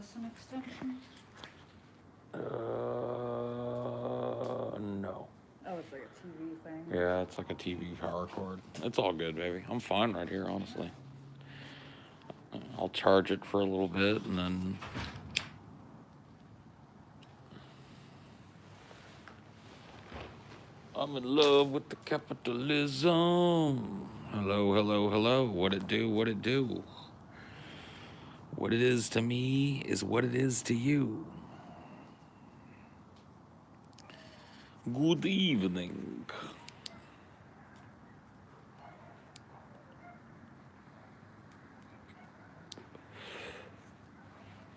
this an extension? No. Oh, it's like a TV thing. Yeah, it's like a TV power cord. It's all good, baby. I'm fine right here, honestly. I'll charge it for a little bit and then. I'm in love with the capitalism. Hello, hello, hello. What it do? What it do? What it is to me is what it is to you. Good evening.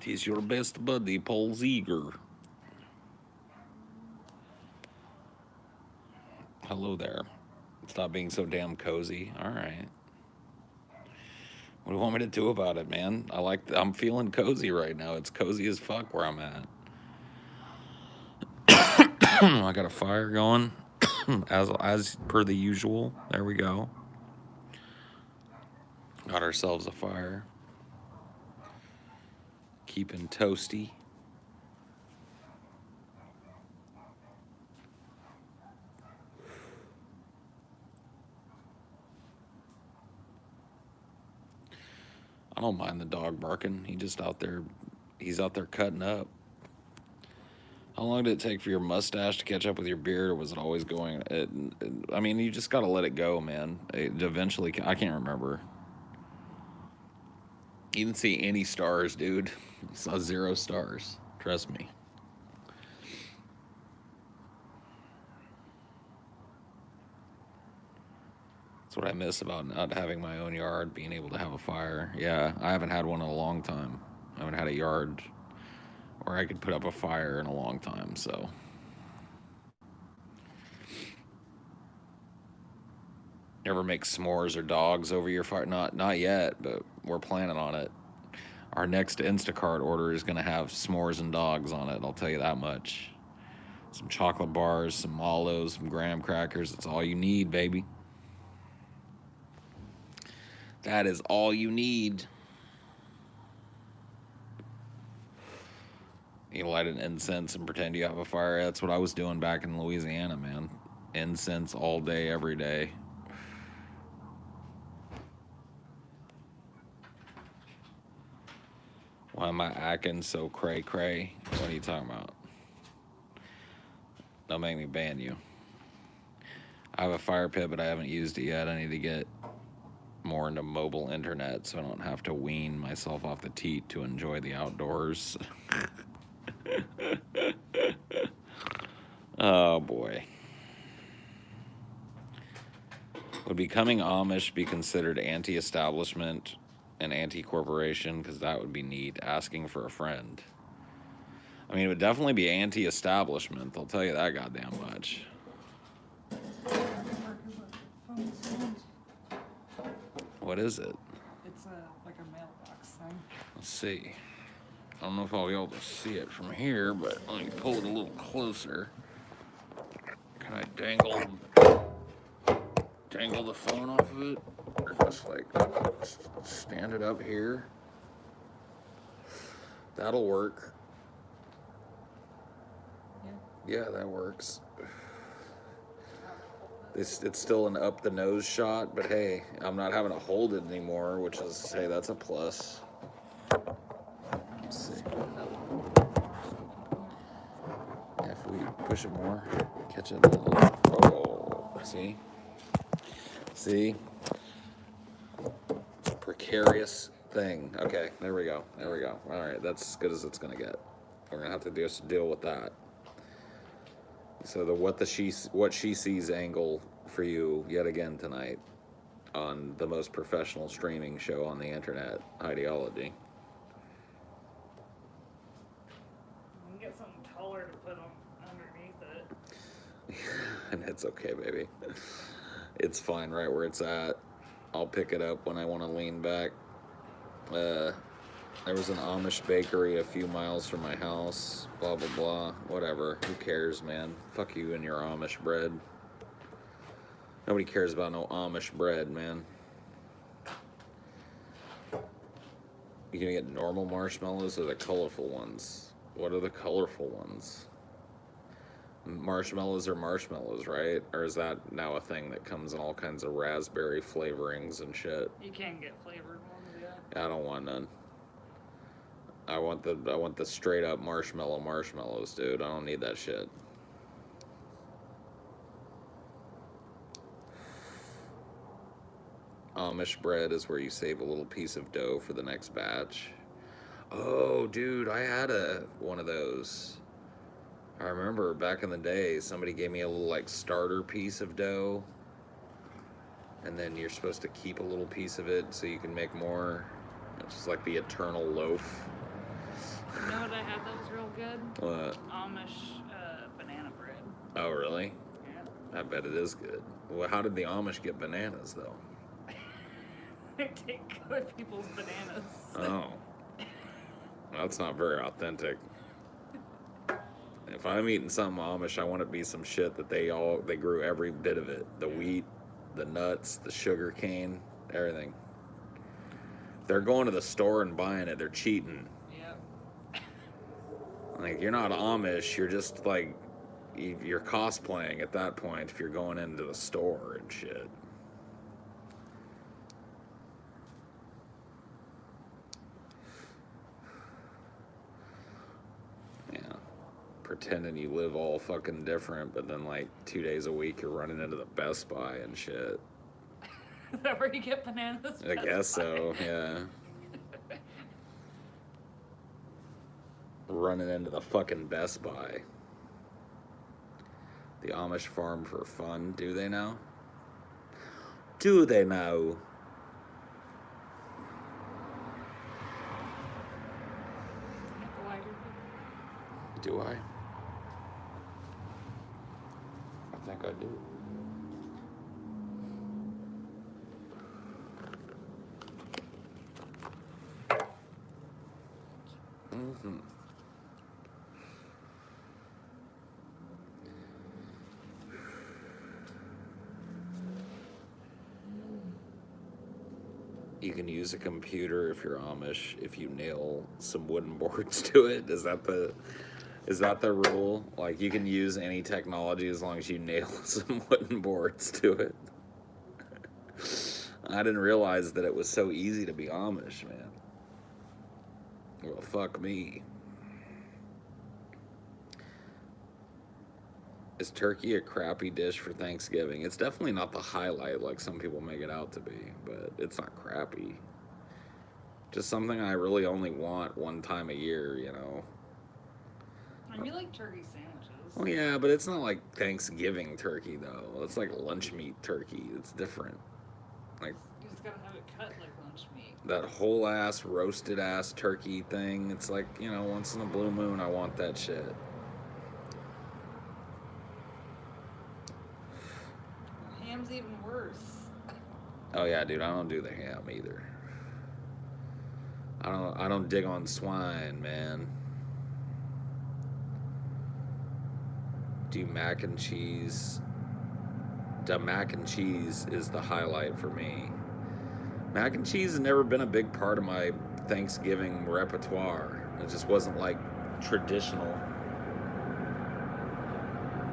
Tis your best buddy, Paul Zeger. Hello there. Stop being so damn cozy. All right. What do you want me to do about it, man? I'm feeling cozy right now. It's cozy as fuck where I'm at. I got a fire going, as per the usual. There we go. Got ourselves a fire. Keeping toasty. I don't mind the dog barking. He's out there cutting up. How long did it take for your mustache to catch up with your beard, or was it always going? I mean, you just got to let it go, man. Eventually, I can't remember. You didn't see any stars, dude. You saw 0 stars. Trust me. That's what I miss about not having my own yard, being able to have a fire. Yeah, I haven't had one in a long time. I haven't had a yard where I could put up a fire in a long time, so. Ever make s'mores or dogs over your fire? Not yet, but we're planning on it. Our next Instacart order is going to have s'mores and dogs on it, I'll tell you that much. Some chocolate bars, some mallows, some graham crackers. That's all you need, baby. That is all you need. You light an incense and pretend you have a fire. That's what I was doing back in Louisiana, man. Incense all day, every day. Why am I acting so cray-cray? What are you talking about? Don't make me ban you. I have a fire pit, but I haven't used it yet. I need to get more into mobile internet so I don't have to wean myself off the teat to enjoy the outdoors. Oh, boy. Would becoming Amish be considered anti-establishment and anti-corporation? Because that would be neat. Asking for a friend. I mean, it would definitely be anti-establishment. I'll tell you that goddamn much. What is it? It's like a mailbox thing. Let's see. I don't know if I'll be able to see it from here, but let me pull it a little closer. Can I dangle the phone off of it? Or just like stand it up here? That'll work. Yeah, that works. It's still an up the nose shot, but hey, I'm not having to hold it anymore, which is, hey, that's a plus. Let's see. If we push it more, catch it a little. Oh, see? See? It's a precarious thing. Okay, there we go. There we go. All right, that's as good as it's going to get. We're going to have to just deal with that. So the what she sees angle for you yet again tonight on the most professional streaming show on the internet, Highdeology. You can get something taller to put underneath it. And it's okay, baby. It's fine right where it's at. I'll pick it up when I want to lean back. There was an Amish bakery a few miles from my house. Blah, blah, blah. Whatever. Who cares, man? Fuck you and your Amish bread. Nobody cares about no Amish bread, man. You gonna get normal marshmallows or the colorful ones? What are the colorful ones? Marshmallows are marshmallows, right? Or is that now a thing that comes in all kinds of raspberry flavorings and shit? You can get flavored ones, yeah. I don't want none. I want the straight up marshmallows, dude. I don't need that shit. Amish bread is where you save a little piece of dough for the next batch. Oh, dude, I had one of those. I remember back in the day, somebody gave me a little like starter piece of dough, and then you're supposed to keep a little piece of it so you can make more. It's just like the eternal loaf. You know what I had that was real good? What? Amish banana bread. Oh, really? Yeah. I bet it is good. Well, how did the Amish get bananas, though? They take other people's bananas. Oh. That's not very authentic. If I'm eating something Amish, I want it to be some shit that they grew every bit of it. The wheat, the nuts, the sugar cane, everything. If they're going to the store and buying it, they're cheating. Yep. Like, you're not Amish, you're just like, you're cosplaying at that point if you're going into the store and shit. Pretending you live all fucking different, but then like 2 days a week you're running into the Best Buy and shit. Is that where you get bananas? I guess so, yeah. Running into the fucking Best Buy. The Amish farm for fun, do they now? Do they now? Do I? I think I do. Mm-hmm. You can use a computer if you're Amish if you nail some wooden boards to it. Is that the rule? Like, you can use any technology as long as you nail some wooden boards to it. I didn't realize that it was so easy to be Amish, man. Well, fuck me. Is turkey a crappy dish for Thanksgiving? It's definitely not the highlight like some people make it out to be, but it's not crappy. Just something I really only want one time a year, you know. I really like turkey sandwiches. Well, yeah, but it's not like Thanksgiving turkey, though. It's like lunch meat turkey. It's different. Like, you just gotta have it cut like lunch meat. That whole ass, roasted ass turkey thing. It's like, you know, once in a blue moon, I want that shit. Ham's even worse. Oh yeah, dude, I don't do the ham either. I don't dig on swine, man. Do mac and cheese. The mac and cheese is the highlight for me. Mac and cheese has never been a big part of my Thanksgiving repertoire. It just wasn't like traditional.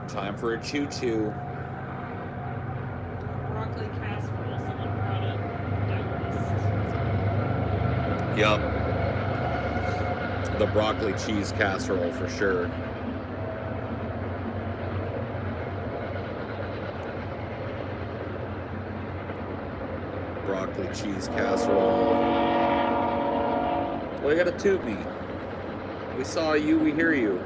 Time for a choo-choo. Broccoli casserole, someone brought up. Yup. The broccoli cheese casserole for sure. Broccoli cheese casserole. Well, you gotta toot me. We saw you, we hear you.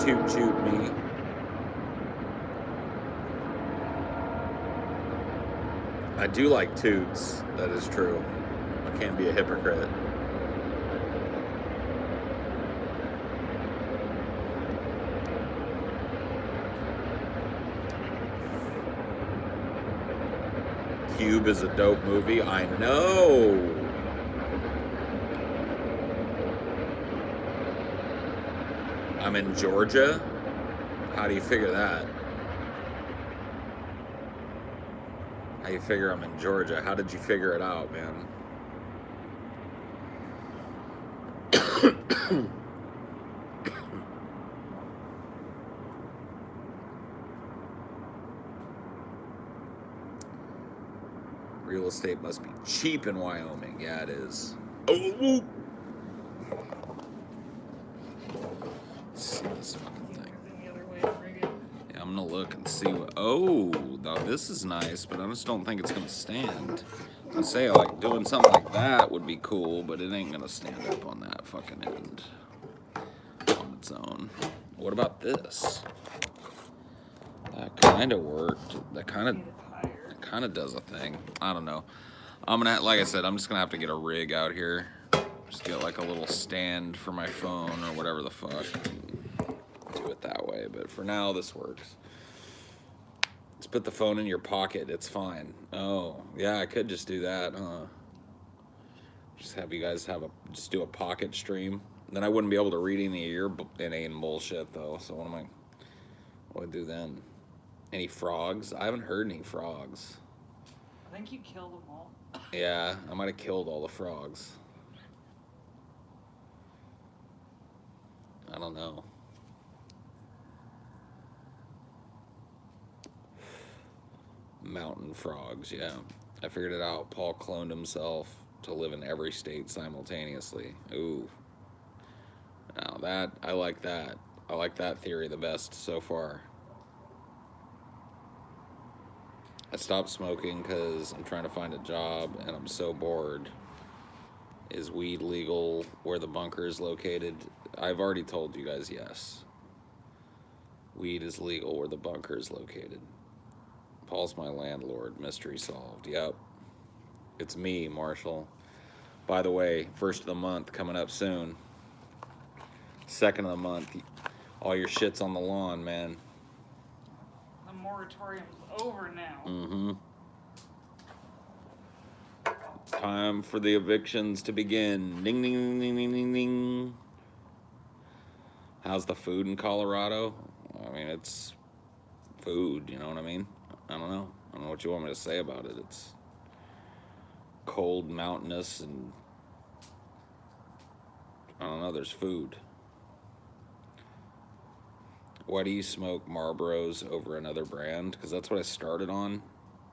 Toot me. I do like toots, that is true. I can't be a hypocrite. Cube is a dope movie. I know. I'm in Georgia. How do you figure that? How you figure I'm in Georgia? How did you figure it out, man? Real estate must be cheap in Wyoming. Yeah, it is. Oh, let's see this fucking See if thing. there's any other way to rig it. Yeah, I'm gonna look and see what. Oh, now this is nice, but I just don't think it's gonna stand. I say like doing something like that would be cool, but it ain't gonna stand up on that fucking end on its own. What about this? That kind of worked. That kind Need it higher. of does a thing. I don't know. I'm gonna, like I said, I'm just gonna have to get a rig out here. Just get like a little stand for my phone or whatever the fuck. And do it that way. But for now, this works. Let's put the phone in your pocket. It's fine. Oh, yeah, I could just do that, huh? Just have you guys just do a pocket stream. Then I wouldn't be able to read any of your inane bullshit though. So what do I do then? Any frogs? I haven't heard any frogs. I think you killed them all. Yeah, I might have killed all the frogs. I don't know. Mountain frogs, yeah. I figured it out. Paul cloned himself to live in every state simultaneously. Ooh. Now that, I like that. I like that theory the best so far. I stopped smoking because I'm trying to find a job and I'm so bored. Is weed legal where the bunker is located? I've already told you guys yes. Weed is legal where the bunker is located. Paul's my landlord. Mystery solved. Yep. It's me, Marshall. By the way, first of the month coming up soon. Second of the month. All your shit's on the lawn, man. The moratorium's over now. Mm-hmm. Time for the evictions to begin. Ding, ding, ding, ding, ding, ding, ding. How's the food in Colorado? I mean, it's food, you know what I mean? I don't know. I don't know what you want me to say about it. It's cold, mountainous, and I don't know, there's food. Why do you smoke Marlboros over another brand? Because that's what I started on,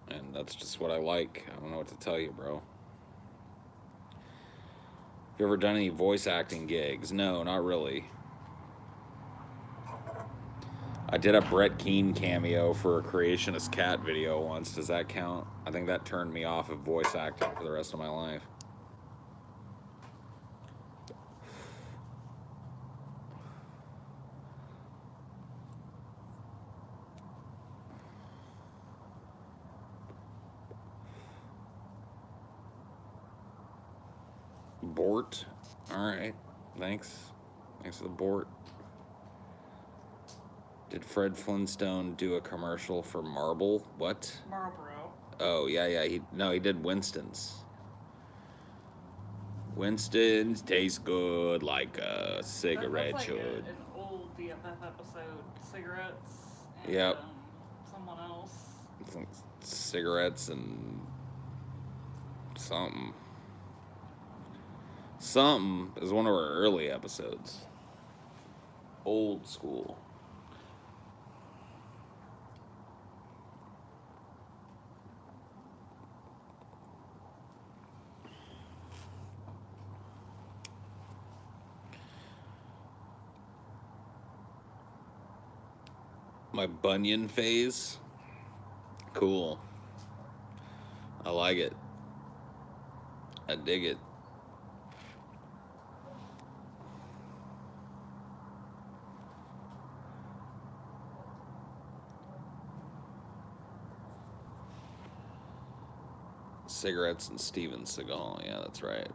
and that's just what I like. I don't know what to tell you, bro. You ever done any voice acting gigs? No, not really. I did a Brett Keane cameo for a Creationist Cat video once. Does that count? I think that turned me off of voice acting for the rest of my life. Bort. Alright. Thanks. Thanks for the Bort. Did Fred Flintstone do a commercial for Marble? What? Marlboro. Oh, yeah. He did Winston's. Winston's taste good like a cigarette That's like should. an old DFF episode. Cigarettes. And, Yep. Someone else. Cigarettes and something. Something is one of our early episodes. Old school. My Bunyan phase. Cool. I like it. I dig it. Cigarettes and Steven Seagal. Yeah, that's right.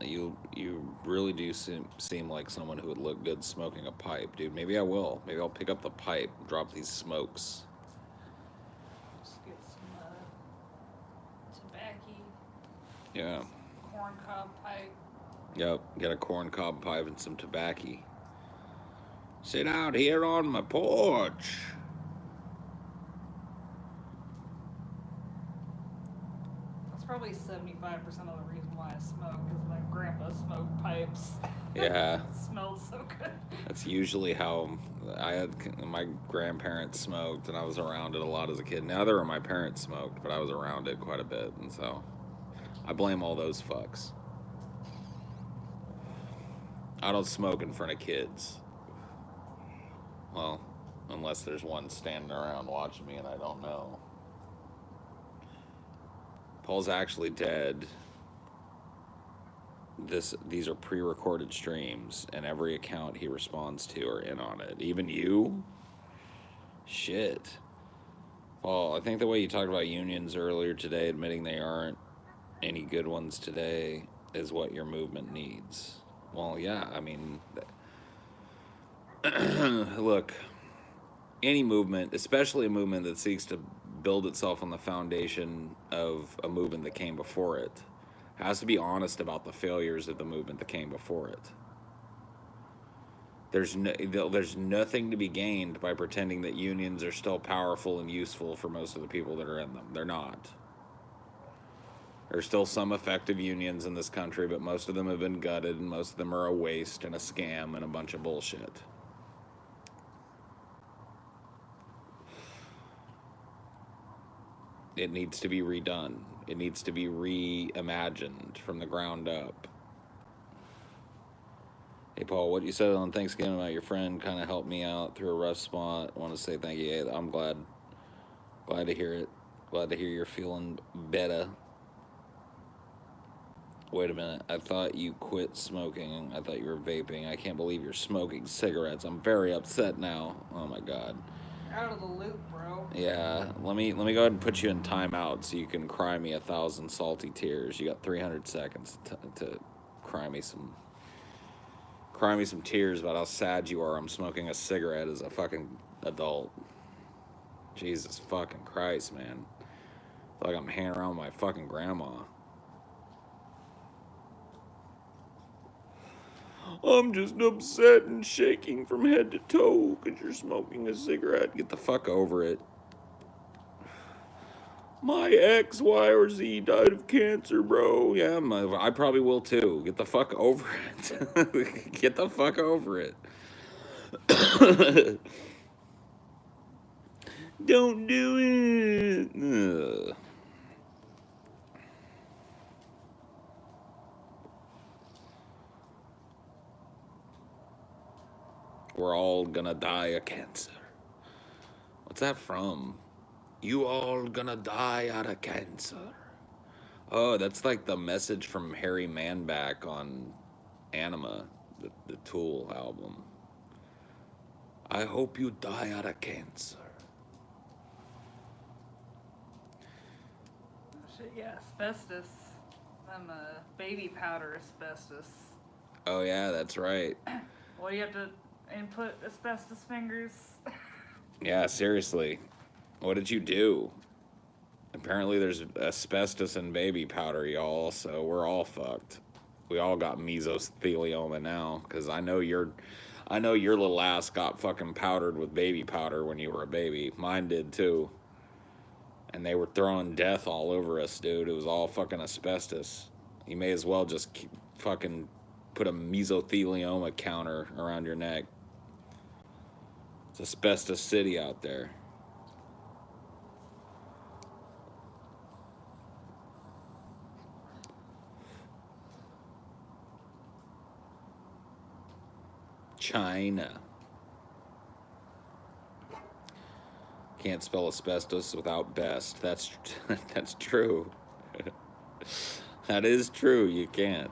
You really do seem like someone who would look good smoking a pipe, dude. Maybe I will. Maybe I'll pick up the pipe, drop these smokes. Just get some tobacco. Yeah. Corn cob pipe. Yep. Get a corn cob pipe and some tobacco. Sit out here on my porch. probably 75% of the reason why I smoke is my grandpa smoked pipes. Yeah. It smells so good. That's usually how my grandparents smoked, and I was around it a lot as a kid. Neither of my parents smoked, but I was around it quite a bit, and so I blame all those fucks. I don't smoke in front of kids. Well, unless there's one standing around watching me and I don't know. Paul's actually dead. These are pre-recorded streams, and every account he responds to are in on it. Even you? Shit. Paul, I think the way you talked about unions earlier today, admitting they aren't any good ones today, is what your movement needs. Well, yeah, I mean, look, any movement, especially a movement that seeks to build itself on the foundation of a movement that came before it, has to be honest about the failures of the movement that came before it. There's nothing to be gained by pretending that unions are still powerful and useful for most of the people that are in them. They're not. There's still some effective unions in this country, but most of them have been gutted, and most of them are a waste and a scam and a bunch of bullshit. It needs to be redone. It needs to be reimagined from the ground up. Hey, Paul, what you said on Thanksgiving about your friend kind of helped me out through a rough spot. I want to say thank you. Hey, I'm glad to hear it. Glad to hear you're feeling better. Wait a minute. I thought you quit smoking. I thought you were vaping. I can't believe you're smoking cigarettes. I'm very upset now. Oh, my God. Out of the loop, bro. Yeah, let me go ahead and put you in timeout so you can cry me 1,000 salty tears. You got 300 seconds to cry me some tears about how sad you are. I'm smoking a cigarette as a fucking adult. Jesus fucking Christ, man. I feel like I'm hanging around with my fucking grandma. I'm just upset and shaking from head to toe because you're smoking a cigarette. Get the fuck over it. My X, Y, or Z died of cancer, bro. Yeah, I probably will too. Get the fuck over it. Get the fuck over it. Don't do it. Ugh. We're all gonna die of cancer. What's that from? You all gonna die out of cancer. Oh, that's like the message from Harry Manback on Anima, the Tool album. I hope you die out of cancer. Shit, yeah, asbestos. I'm a baby powder asbestos. Oh yeah, that's right. Well, you have to input asbestos fingers. Yeah, seriously. What did you do? Apparently there's asbestos in baby powder, y'all, so we're all fucked. We all got mesothelioma now, because I know your little ass got fucking powdered with baby powder when you were a baby. Mine did too. And they were throwing death all over us, dude. It was all fucking asbestos. You may as well just fucking put a mesothelioma counter around your neck. It's asbestos city out there. China. Can't spell asbestos without best. That's true. That is true. You can't.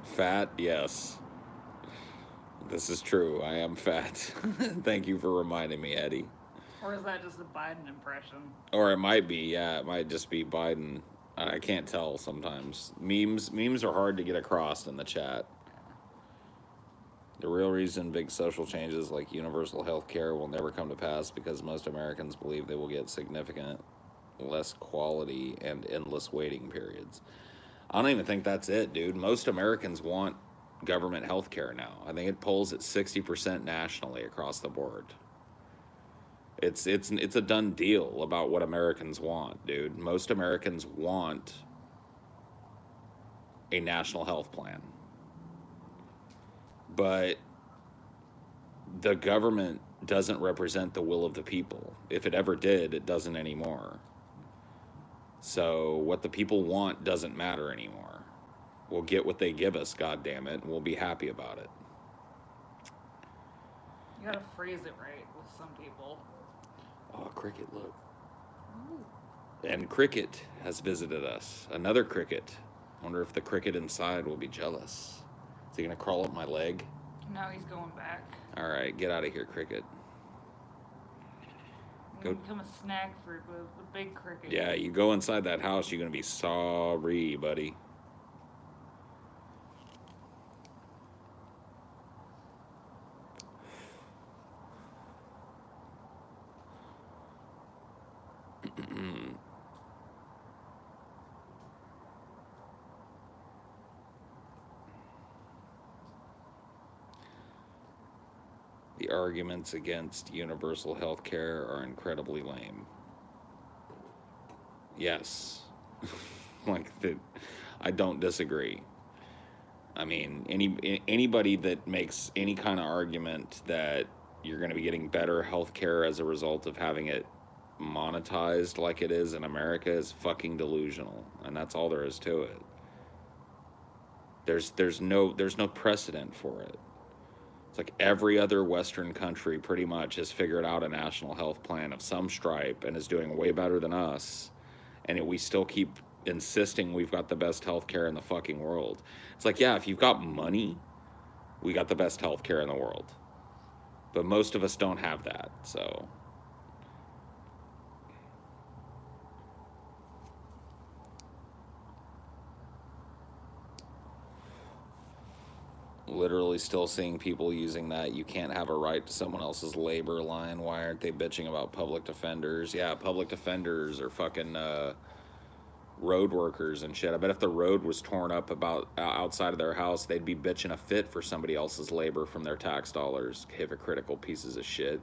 Fat, yes. This is true. I am fat. Thank you for reminding me, Eddie. Or is that just a Biden impression? Or it might be, yeah. It might just be Biden. I can't tell sometimes. Memes are hard to get across in the chat. The real reason big social changes like universal health care will never come to pass because most Americans believe they will get significant less quality and endless waiting periods. I don't even think that's it, dude. Most Americans want government health care now. I think it polls at 60% nationally across the board. It's a done deal about what Americans want, dude. Most Americans want a national health plan. But the government doesn't represent the will of the people. If it ever did, it doesn't anymore. So what the people want doesn't matter anymore. We'll get what they give us, goddammit, and we'll be happy about it. You gotta phrase it right with some people. Oh, Cricket, look. Ooh. And Cricket has visited us. Another Cricket. Wonder if the Cricket inside will be jealous. Is he gonna crawl up my leg? No, he's going back. All right, get out of here, Cricket. Go become a snack for the big Cricket. Yeah, you go inside that house, you're gonna be sorry, buddy. The arguments against universal health care are incredibly lame. Yes. I don't disagree. I mean, anybody that makes any kind of argument that you're going to be getting better health care as a result of having it monetized like it is in America is fucking delusional, and that's all there is to it. There's no precedent for it. It's like every other Western country pretty much has figured out a national health plan of some stripe and is doing way better than us, and we still keep insisting we've got the best health care in the fucking world. It's like, yeah, if you've got money, we got the best health care in the world. But most of us don't have that, so... Literally still seeing people using that you can't have a right to someone else's labor line. Why aren't they bitching about public defenders? Yeah, public defenders are fucking road workers and shit. I bet if the road was torn up about outside of their house, they'd be bitching a fit for somebody else's labor from their tax dollars. Hypocritical pieces of shit.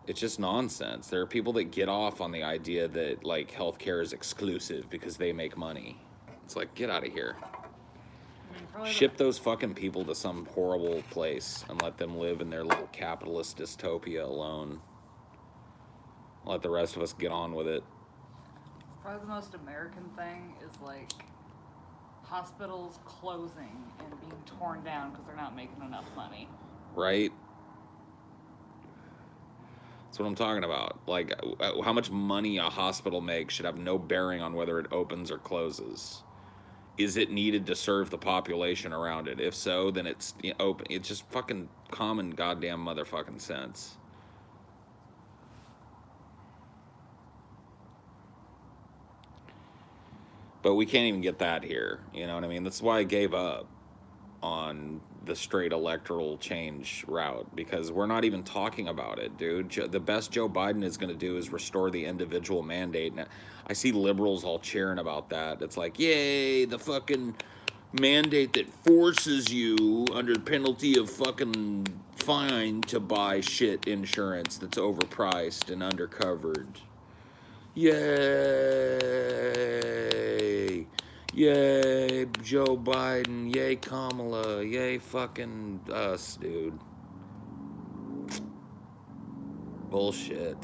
It's just nonsense. There are people that get off on the idea that like healthcare is exclusive because they make money. It's like, get out of here. Ship those fucking people to some horrible place and let them live in their little capitalist dystopia alone. Let the rest of us get on with it. Probably the most American thing is like hospitals closing and being torn down because they're not making enough money. Right? That's what I'm talking about. Like, how much money a hospital makes should have no bearing on whether it opens or closes. Is it needed to serve the population around it? If so, then it's open. It's just fucking common goddamn motherfucking sense. But we can't even get that here. You know what I mean? That's why I gave up on the straight electoral change route, because we're not even talking about it, dude. The best Joe Biden is going to do is restore the individual mandate. And I see liberals all cheering about that. It's like, yay, the fucking mandate that forces you under the penalty of fucking fine to buy shit insurance that's overpriced and undercovered. Yay! Yay, Joe Biden. Yay, Kamala. Yay, fucking us, dude. Bullshit.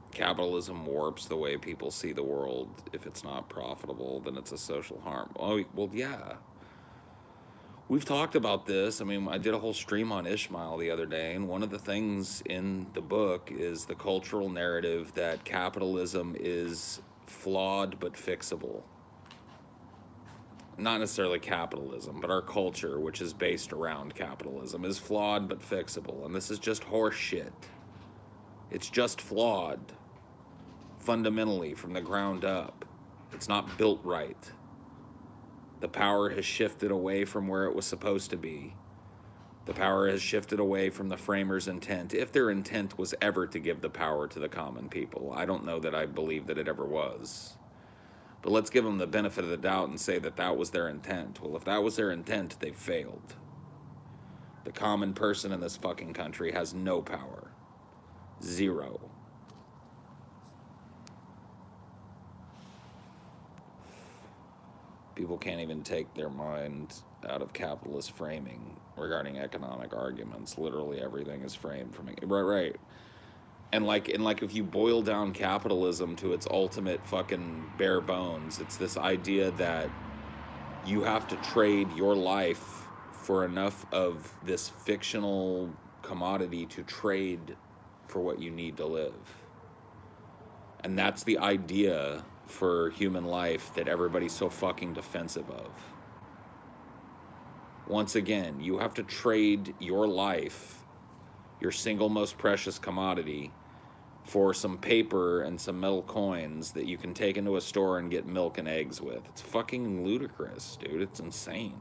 Capitalism warps the way people see the world. If it's not profitable, then it's a social harm. Oh, well, yeah. We've talked about this. I mean, I did a whole stream on Ishmael the other day, and one of the things in the book is the cultural narrative that capitalism is flawed but fixable. Not necessarily capitalism, but our culture, which is based around capitalism, is flawed but fixable. And this is just horse shit. It's just flawed, fundamentally, from the ground up. It's not built right. The power has shifted away from where it was supposed to be. The power has shifted away from the framers' intent, if their intent was ever to give the power to the common people. I don't know that I believe that it ever was. But let's give them the benefit of the doubt and say that that was their intent. Well, if that was their intent, they failed. The common person in this fucking country has no power. Zero. People can't even take their mind out of capitalist framing regarding economic arguments. Literally everything is framed from right. And like if you boil down capitalism to its ultimate fucking bare bones, it's this idea that you have to trade your life for enough of this fictional commodity to trade for what you need to live. And that's the idea for human life that everybody's so fucking defensive of. Once again, you have to trade your life, your single most precious commodity, for some paper and some metal coins that you can take into a store and get milk and eggs with. It's fucking ludicrous, dude. It's insane.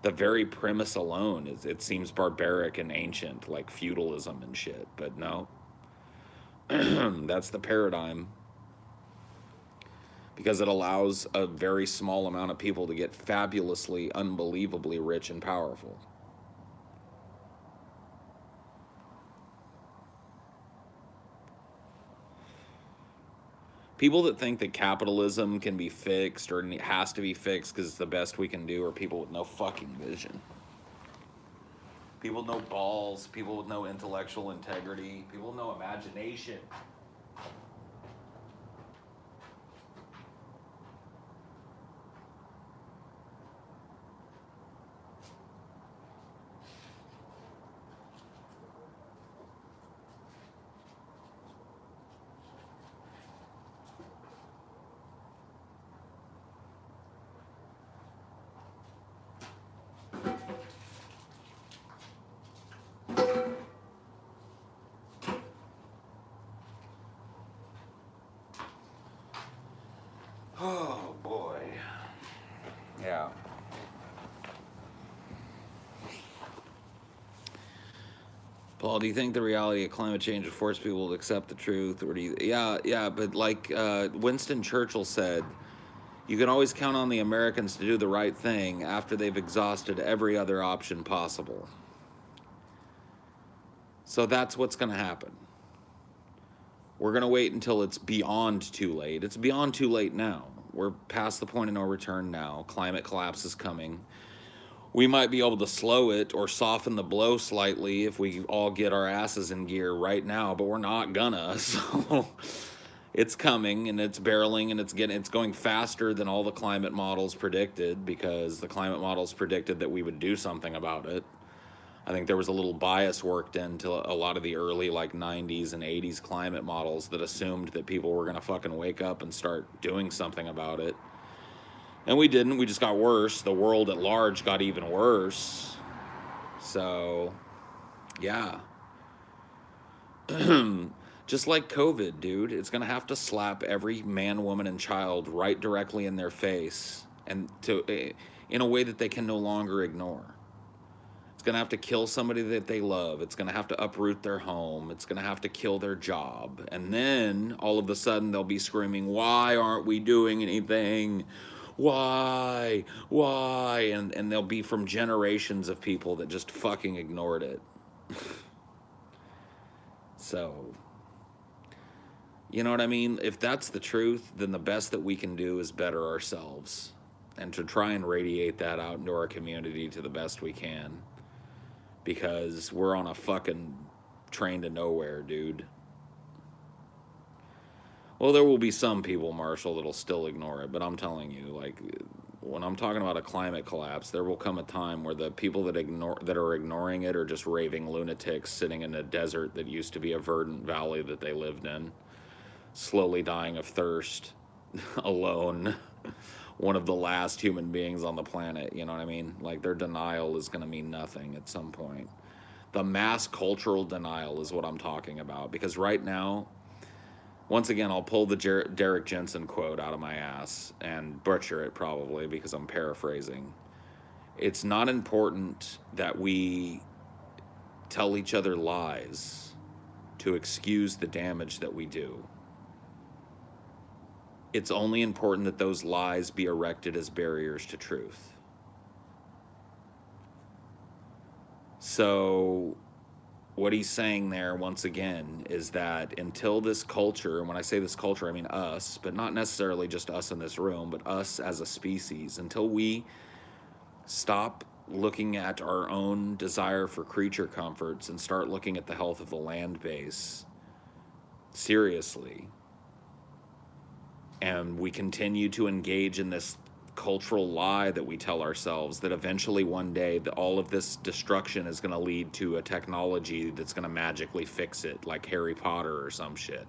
The very premise alone it seems barbaric and ancient, like feudalism and shit, but no. That's the paradigm. Because it allows a very small amount of people to get fabulously, unbelievably rich and powerful. People that think that capitalism can be fixed or it has to be fixed because it's the best we can do are people with no fucking vision. People with no balls, people with no intellectual integrity, people with no imagination. Oh boy. Yeah. Paul, do you think the reality of climate change will force people to accept the truth, or do you? Yeah. But like Winston Churchill said, you can always count on the Americans to do the right thing after they've exhausted every other option possible. So that's what's going to happen. We're going to wait until it's beyond too late. It's beyond too late now. We're past the point of no return now. Climate collapse is coming. We might be able to slow it or soften the blow slightly if we all get our asses in gear right now, but we're not gonna. So it's coming and it's barreling and it's going faster than all the climate models predicted, because the climate models predicted that we would do something about it. I think there was a little bias worked into a lot of the early like 90s and 80s climate models that assumed that people were gonna fucking wake up and start doing something about it. And we didn't. We just got worse. The world at large got even worse. So, yeah. Just like COVID, dude, it's going to have to slap every man, woman, and child right directly in their face, and in a way that they can no longer ignore. It's going to have to kill somebody that they love. It's going to have to uproot their home. It's going to have to kill their job. And then, all of a sudden, they'll be screaming, why aren't we doing anything? Why? And they'll be from generations of people that just fucking ignored it. So, you know what I mean? If that's the truth, then the best that we can do is better ourselves and to try and radiate that out into our community to the best we can. Because we're on a fucking train to nowhere, dude. Well, there will be some people, Marshall, that'll still ignore it, but I'm telling you, like, when I'm talking about a climate collapse, there will come a time where the people that are ignoring it are just raving lunatics sitting in a desert that used to be a verdant valley that they lived in, slowly dying of thirst, alone, one of the last human beings on the planet, you know what I mean? Like, their denial is going to mean nothing at some point. The mass cultural denial is what I'm talking about, because right now, once again, I'll pull the Derek Jensen quote out of my ass and butcher it probably because I'm paraphrasing. It's not important that we tell each other lies to excuse the damage that we do. It's only important that those lies be erected as barriers to truth. So what he's saying there, once again, is that until this culture, and when I say this culture, I mean us, but not necessarily just us in this room, but us as a species, until we stop looking at our own desire for creature comforts and start looking at the health of the land base seriously, and we continue to engage in this cultural lie that we tell ourselves that eventually one day all of this destruction is going to lead to a technology that's going to magically fix it, like Harry Potter or some shit.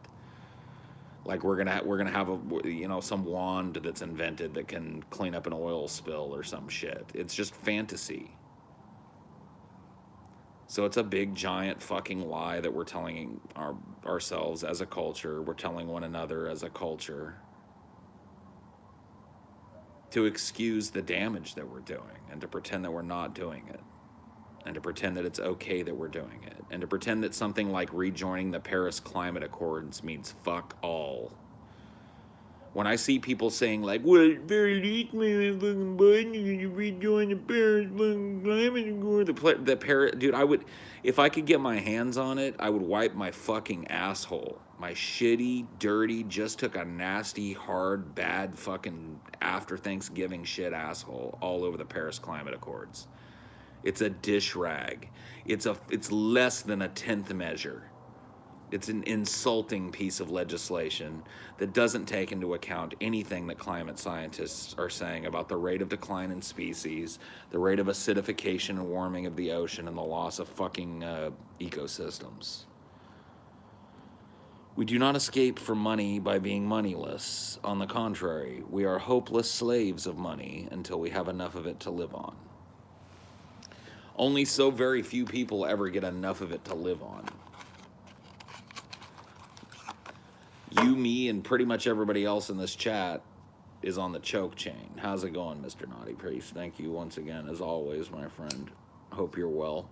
Like we're gonna have a some wand that's invented that can clean up an oil spill or some shit. It's just fantasy. So it's a big giant fucking lie that we're telling ourselves as a culture. We're telling one another as a culture to excuse the damage that we're doing and to pretend that we're not doing it. And to pretend that it's okay that we're doing it. And to pretend that something like rejoining the Paris Climate Accords means fuck all. When I see people saying like, well, at very least, man, fucking Biden, you rejoin the Paris fucking Climate Accord. The Paris, dude, I would, if I could get my hands on it, I would wipe my fucking asshole. My shitty, dirty, just took a nasty, hard, bad fucking after Thanksgiving shit asshole all over the Paris Climate Accords. It's a dish rag. It's less than a 10th measure. It's an insulting piece of legislation that doesn't take into account anything that climate scientists are saying about the rate of decline in species, the rate of acidification and warming of the ocean, and the loss of fucking ecosystems. We do not escape from money by being moneyless. On the contrary, we are hopeless slaves of money until we have enough of it to live on. Only so very few people ever get enough of it to live on. You, me, and pretty much everybody else in this chat is on the choke chain. How's it going, Mr. Naughty Priest? Thank you once again, as always, my friend. Hope you're well.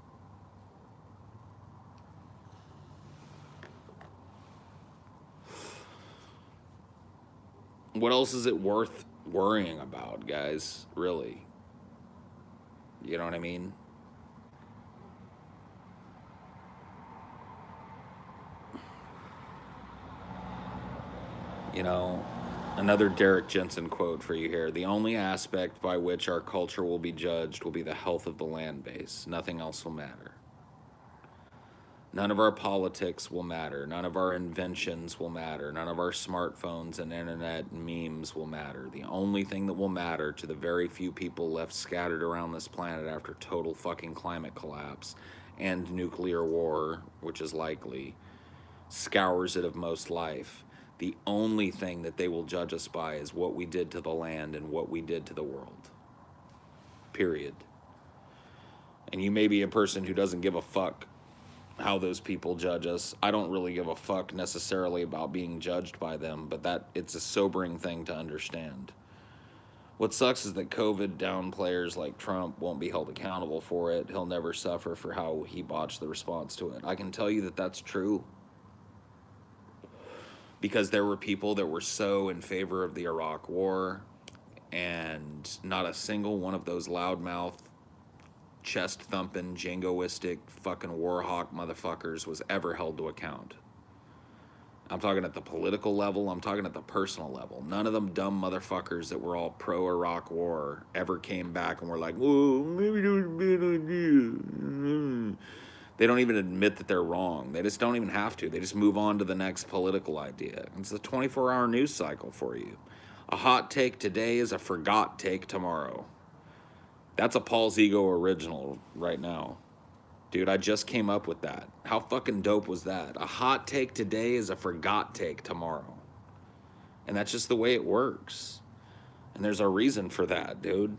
What else is it worth worrying about, guys? Really? You know what I mean? You know, another Derek Jensen quote for you here. The only aspect by which our culture will be judged will be the health of the land base. Nothing else will matter. None of our politics will matter. None of our inventions will matter. None of our smartphones and internet and memes will matter. The only thing that will matter to the very few people left scattered around this planet after total fucking climate collapse and nuclear war, which is likely, scours it of most life. The only thing that they will judge us by is what we did to the land and what we did to the world. Period. And you may be a person who doesn't give a fuck how those people judge us. I don't really give a fuck necessarily about being judged by them, but it's a sobering thing to understand. What sucks is that COVID down players like Trump won't be held accountable for it. He'll never suffer for how he botched the response to it. I can tell you that that's true. Because there were people that were so in favor of the Iraq War, and not a single one of those loudmouth, chest-thumping, jingoistic, fucking warhawk motherfuckers was ever held to account. I'm talking at the political level, I'm talking at the personal level. None of them dumb motherfuckers that were all pro-Iraq War ever came back and were like, whoa, maybe that was a bad idea. They don't even admit that they're wrong. They just don't even have to. They just move on to the next political idea. It's a 24-hour news cycle for you. A hot take today is a forgot take tomorrow. That's a Paul's Ego original right now. Dude, I just came up with that. How fucking dope was that? A hot take today is a forgot take tomorrow. And that's just the way it works. And there's a reason for that, dude.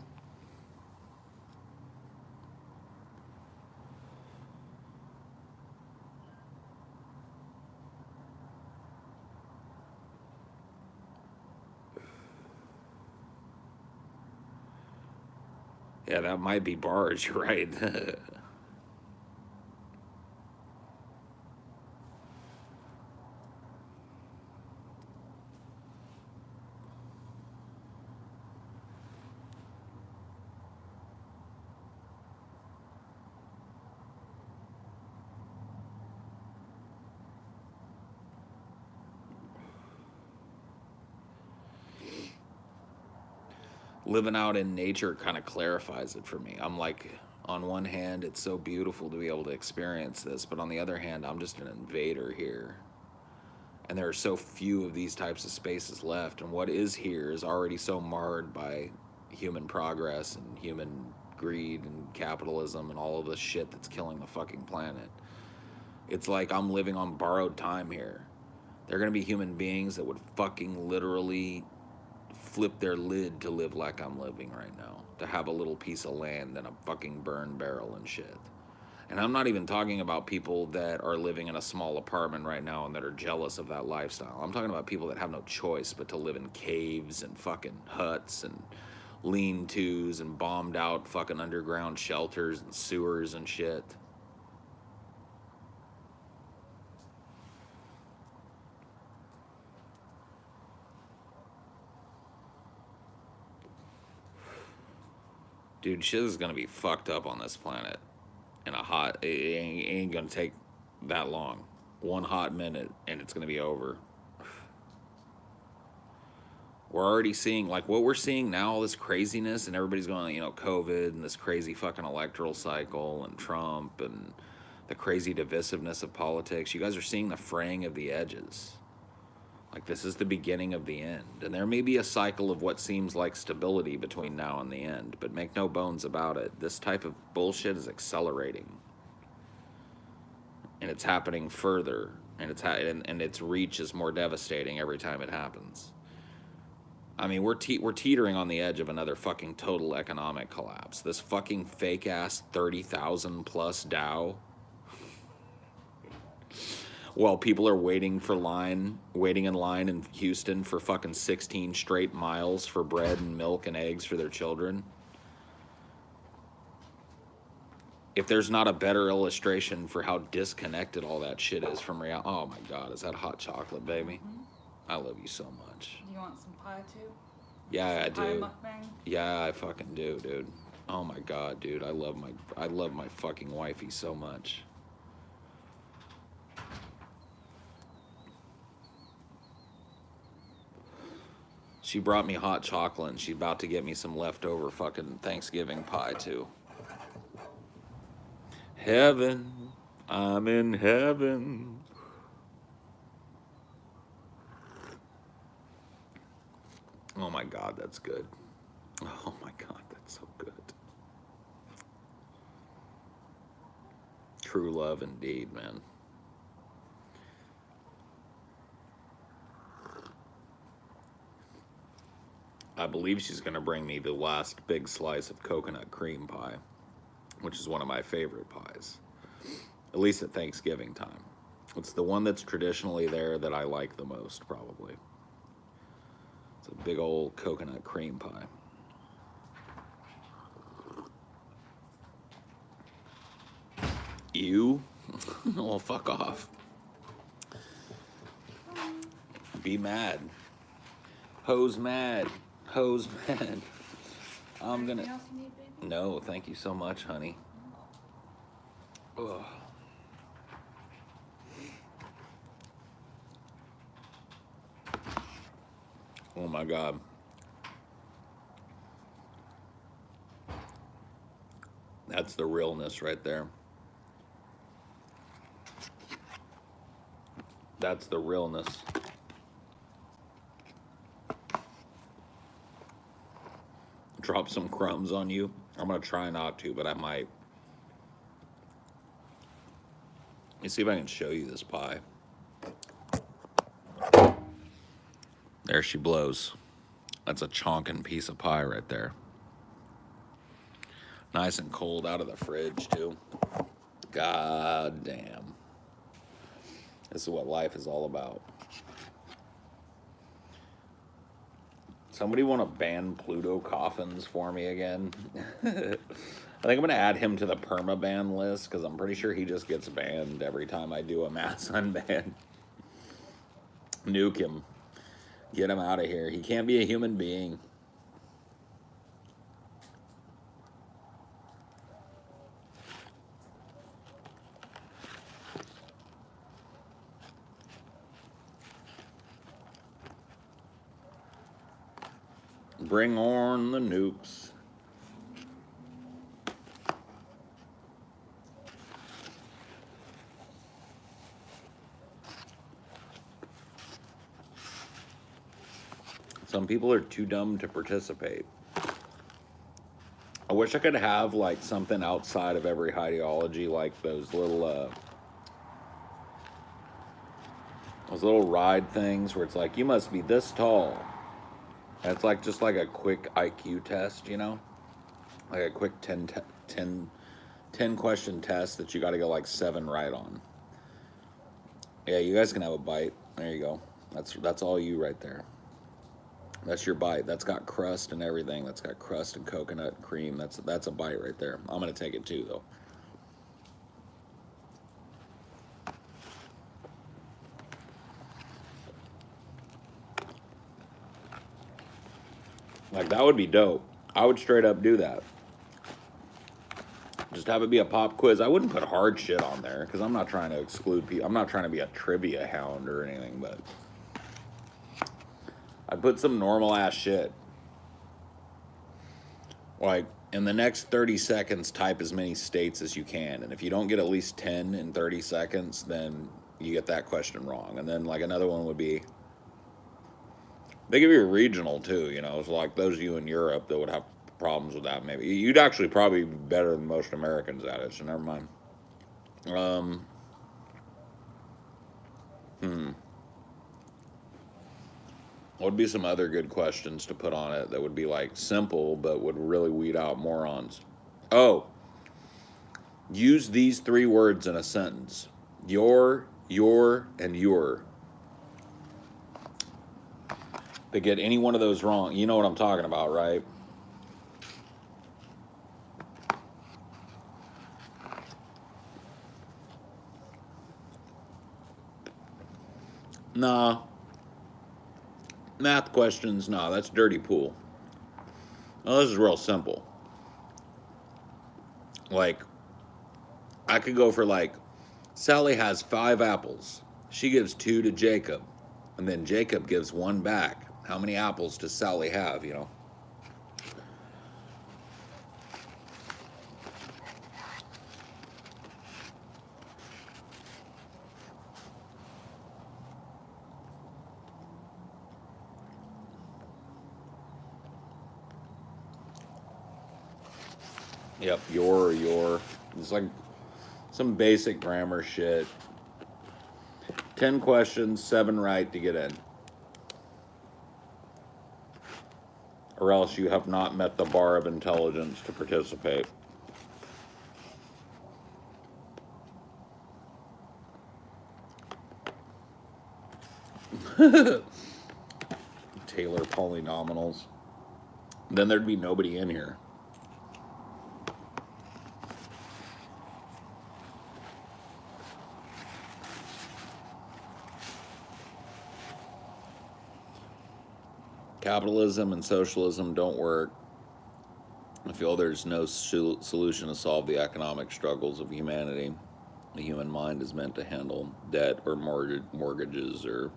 Yeah, that might be barge, you're right. Living out in nature kind of clarifies it for me. I'm like, on one hand, it's so beautiful to be able to experience this, but on the other hand, I'm just an invader here. And there are so few of these types of spaces left, and what is here is already so marred by human progress and human greed and capitalism and all of the shit that's killing the fucking planet. It's like I'm living on borrowed time here. There are gonna be human beings that would fucking literally flip their lid to live like I'm living right now, to have a little piece of land and a fucking burn barrel and shit. And I'm not even talking about people that are living in a small apartment right now and that are jealous of that lifestyle. I'm talking about people that have no choice but to live in caves and fucking huts and lean-tos and bombed out fucking underground shelters and sewers and shit. Dude, shit is gonna be fucked up on this planet. In a hot, it ain't gonna take that long. One hot minute and it's gonna be over. We're already seeing, like, what we're seeing now, all this craziness, and everybody's going, you know, COVID and this crazy fucking electoral cycle and Trump and the crazy divisiveness of politics. You guys are seeing the fraying of the edges. Like, this is the beginning of the end. And there may be a cycle of what seems like stability between now and the end, but make no bones about it. This type of bullshit is accelerating. And it's happening further. And and its reach is more devastating every time it happens. I mean, we're teetering on the edge of another fucking total economic collapse. This fucking fake ass 30,000 plus Dow. While people are waiting in line in Houston for fucking 16 straight miles for bread and milk and eggs for their children. If there's not a better illustration for how disconnected all that shit is from reality. Oh my God, is that hot chocolate, baby? Mm-hmm. I love you so much. Do you want some pie too? Yeah, I do. Mukbang? Yeah, I fucking do, dude. Oh my God, dude, I love my fucking wifey so much. She brought me hot chocolate and she's about to get me some leftover fucking Thanksgiving pie too. Heaven, I'm in heaven. Oh my God, that's good. Oh my God, that's so good. True love indeed, man. I believe she's going to bring me the last big slice of coconut cream pie, which is one of my favorite pies, at least at Thanksgiving time. It's the one that's traditionally there that I like the most, probably. It's a big old coconut cream pie. You? Well, fuck off. Be mad. Ho's mad. Ho's mad. I'm gonna. Anything else you need, baby? No, thank you so much, honey. Ugh. Oh my God. That's the realness right there. That's the realness. Drop some crumbs on you. I'm gonna try not to, but I might. Let me see if I can show you this pie. There she blows. That's a chonkin' piece of pie right there. Nice and cold out of the fridge, too. God damn. This is what life is all about. Somebody want to ban Pluto coffins for me again? I think I'm going to add him to the perma-ban list because I'm pretty sure he just gets banned every time I do a mass unban. Nuke him. Get him out of here. He can't be a human being. Bring on the nukes. Some people are too dumb to participate. I wish I could have like something outside of every Highdeology, like those little ride things where it's like you must be this tall. And it's like just like a quick IQ test, you know, like a quick 10 question test that you got to get like 7 right on. Yeah, you guys can have a bite. There you go. That's all you right there. That's your bite. That's got crust and everything. That's got crust and coconut cream. That's a bite right there. I'm gonna take it too, though. Like, that would be dope. I would straight up do that. Just have it be a pop quiz. I wouldn't put hard shit on there because I'm not trying to exclude people. I'm not trying to be a trivia hound or anything, but I'd put some normal ass shit. Like, in the next 30 seconds, type as many states as you can. And if you don't get at least 10 in 30 seconds, then you get that question wrong. And then, like, another one would be, they could be regional, too, you know. It's like those of you in Europe that would have problems with that, maybe. You'd actually probably be better than most Americans at it, so never mind. What would be some other good questions to put on it that would be, like, simple but would really weed out morons? Oh, use these 3 words in a sentence. Your, and your. They get any one of those wrong. You know what I'm talking about, right? Nah. Math questions, nah, that's dirty pool. Well, this is real simple. Like, I could go for like, Sally has 5 apples. She gives 2 to Jacob. And then Jacob gives 1 back. How many apples does Sally have, you know? Yep, your. It's like some basic grammar shit. 10 questions, 7 right to get in. Or else you have not met the bar of intelligence to participate. Taylor polynomials. Then there'd be nobody in here. Capitalism and socialism don't work. I feel there's no solution to solve the economic struggles of humanity. The human mind is meant to handle debt or mortgages or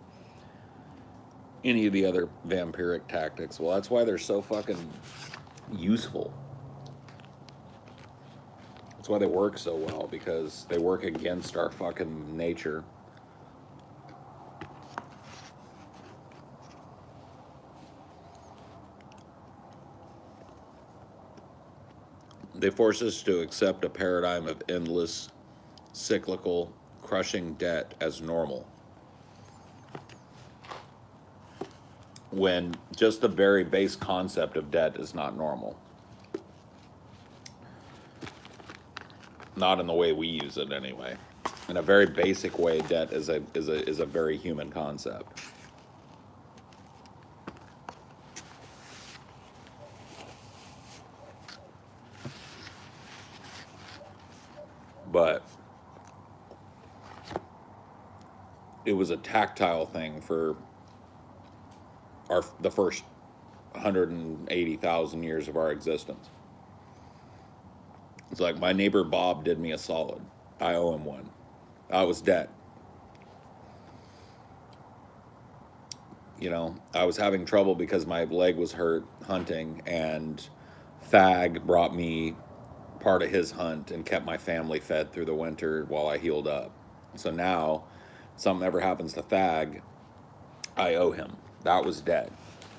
any of the other vampiric tactics. Well, that's why they're so fucking useful. That's why they work so well, because they work against our fucking nature. They force us to accept a paradigm of endless, cyclical, crushing debt as normal, when just the very base concept of debt is not normal. Not in the way we use it, anyway. In a very basic way, debt is a very human concept. but it was a tactile thing for the first 180,000 years of our existence. It's like my neighbor Bob did me a solid. I owe him one. I was dead. You know, I was having trouble because my leg was hurt hunting, and Fag brought me part of his hunt and kept my family fed through the winter while I healed up. So now, something ever happens to Fag, I owe him. That was debt.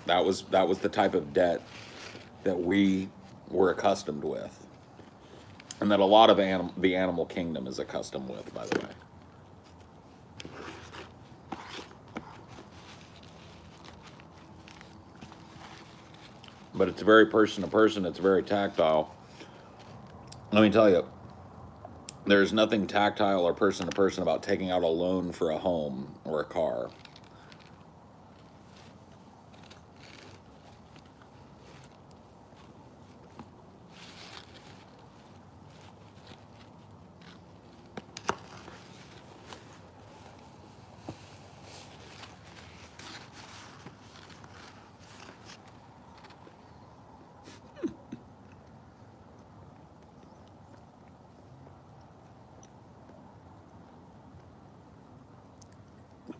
That was the type of debt that we were accustomed with, and that a lot of the animal kingdom is accustomed with, by the way. But it's very person to person. It's very tactile. Let me tell you, there's nothing tactile or person to person about taking out a loan for a home or a car.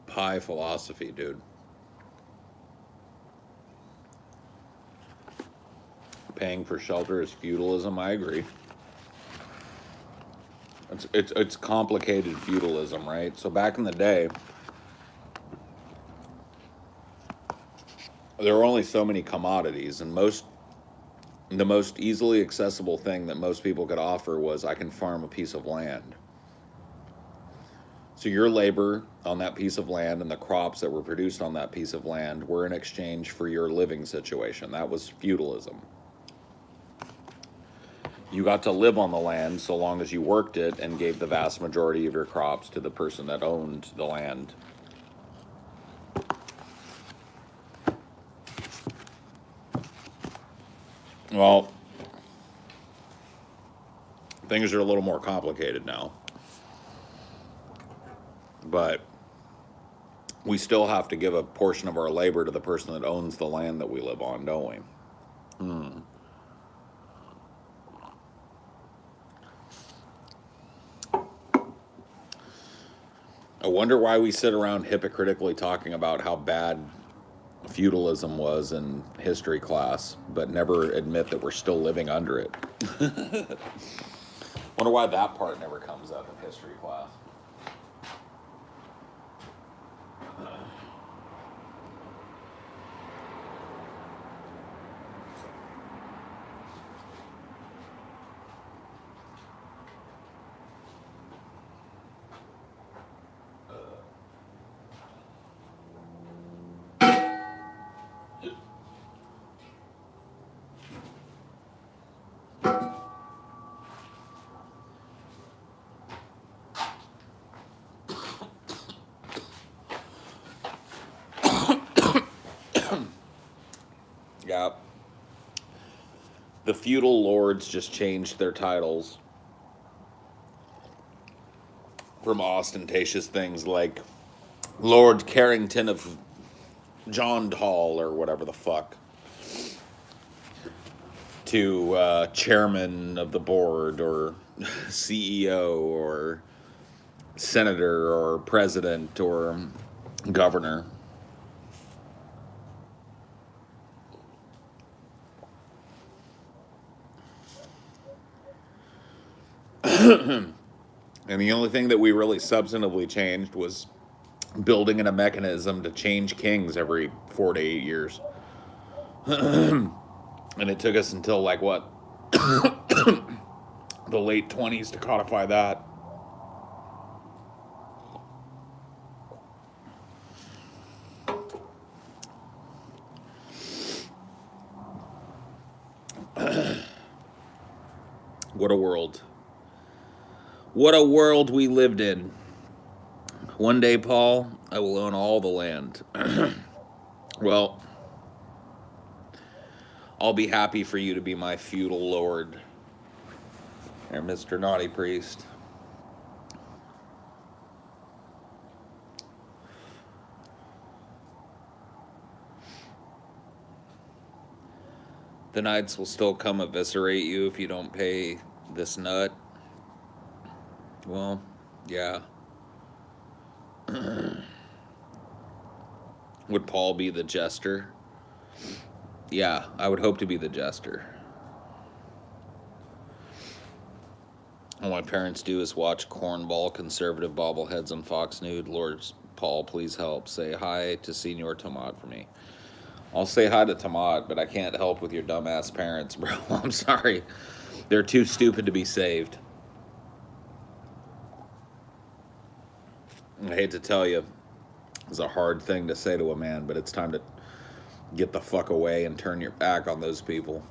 Pie philosophy, dude. Paying for shelter is feudalism. I agree. It's complicated feudalism, right? So back in the day, there were only so many commodities, and the most easily accessible thing that most people could offer was, I can farm a piece of land. So your labor on that piece of land and the crops that were produced on that piece of land were in exchange for your living situation. That was feudalism. You got to live on the land so long as you worked it and gave the vast majority of your crops to the person that owned the land. Well, things are a little more complicated now. But we still have to give a portion of our labor to the person that owns the land that we live on, don't we? I wonder why we sit around hypocritically talking about how bad feudalism was in history class, but never admit that we're still living under it. Wonder why that part never comes up in history class. Yeah. The feudal lords just changed their titles from ostentatious things like Lord Carrington of John Hall or whatever the fuck to chairman of the board or CEO or senator or president or governor. And the only thing that we really substantively changed was building in a mechanism to change kings every 4 to 8 years. And it took us until, like, what? The late 20s to codify that. What a world. What a world we lived in. One day, Paul, I will own all the land. Well, I'll be happy for you to be my feudal lord. There, Mr. Naughty Priest. The Knights will still come eviscerate you if you don't pay this nut. Well, yeah. Would Paul be the jester? Yeah, I would hope to be the jester. All my parents do is watch cornball conservative bobbleheads on Fox News. Lord Paul, please help. Say hi to Senor Tomat for me. I'll say hi to Tomat, but I can't help with your dumbass parents, bro. I'm sorry. They're too stupid to be saved. I hate to tell you, it's a hard thing to say to a man, but it's time to get the fuck away and turn your back on those people.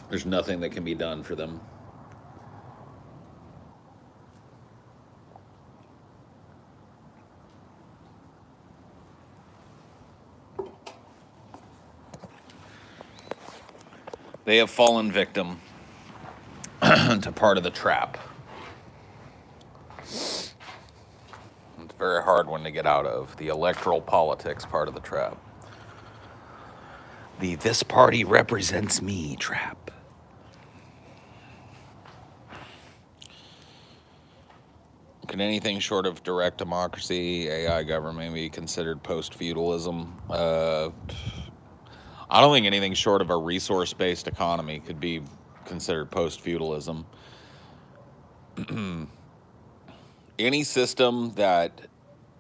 There's nothing that can be done for them. They have fallen victim to part of the trap. It's a very hard one to get out of. The electoral politics part of the trap. The "this party represents me" trap. Can anything short of direct democracy, AI government be considered post-feudalism? I don't think anything short of a resource-based economy could be considered post-feudalism. Any system that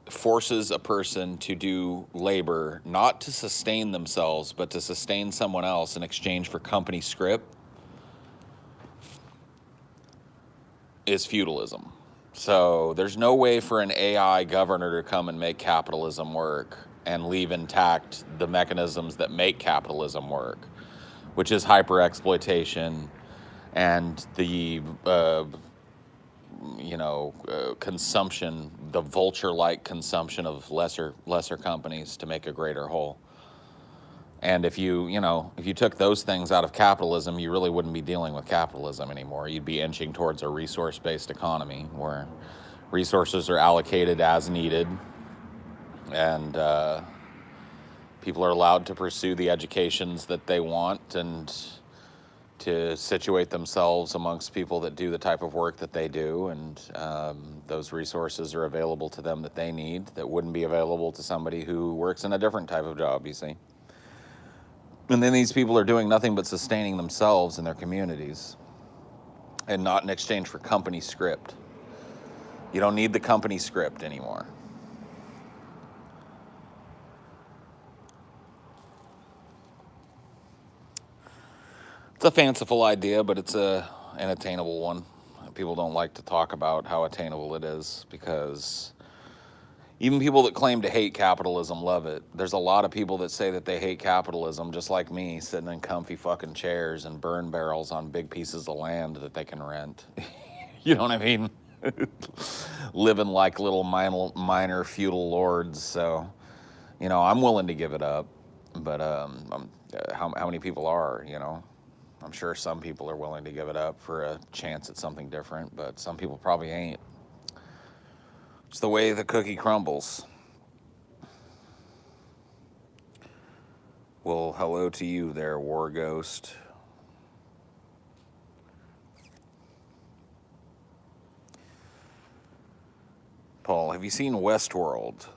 forces a person to do labor not to sustain themselves but to sustain someone else in exchange for company script is feudalism. So there's no way for an AI governor to come and make capitalism work and leave intact the mechanisms that make capitalism work, which is hyper-exploitation and the consumption, the vulture-like consumption of lesser companies to make a greater whole. And if you took those things out of capitalism, you really wouldn't be dealing with capitalism anymore. You'd be inching towards a resource-based economy where resources are allocated as needed, and people are allowed to pursue the educations that they want and to situate themselves amongst people that do the type of work that they do, and those resources are available to them that they need that wouldn't be available to somebody who works in a different type of job, you see. And then these people are doing nothing but sustaining themselves and their communities, and not in exchange for company script. You don't need the company script anymore. It's a fanciful idea, but it's an attainable one. People don't like to talk about how attainable it is because even people that claim to hate capitalism love it. There's a lot of people that say that they hate capitalism, just like me, sitting in comfy fucking chairs and burn barrels on big pieces of land that they can rent. You know what I mean? Living like little minor feudal lords. So, I'm willing to give it up. But how many people are, I'm sure some people are willing to give it up for a chance at something different, but some people probably ain't. It's the way the cookie crumbles. Well, hello to you there, War Ghost. Paul, have you seen Westworld?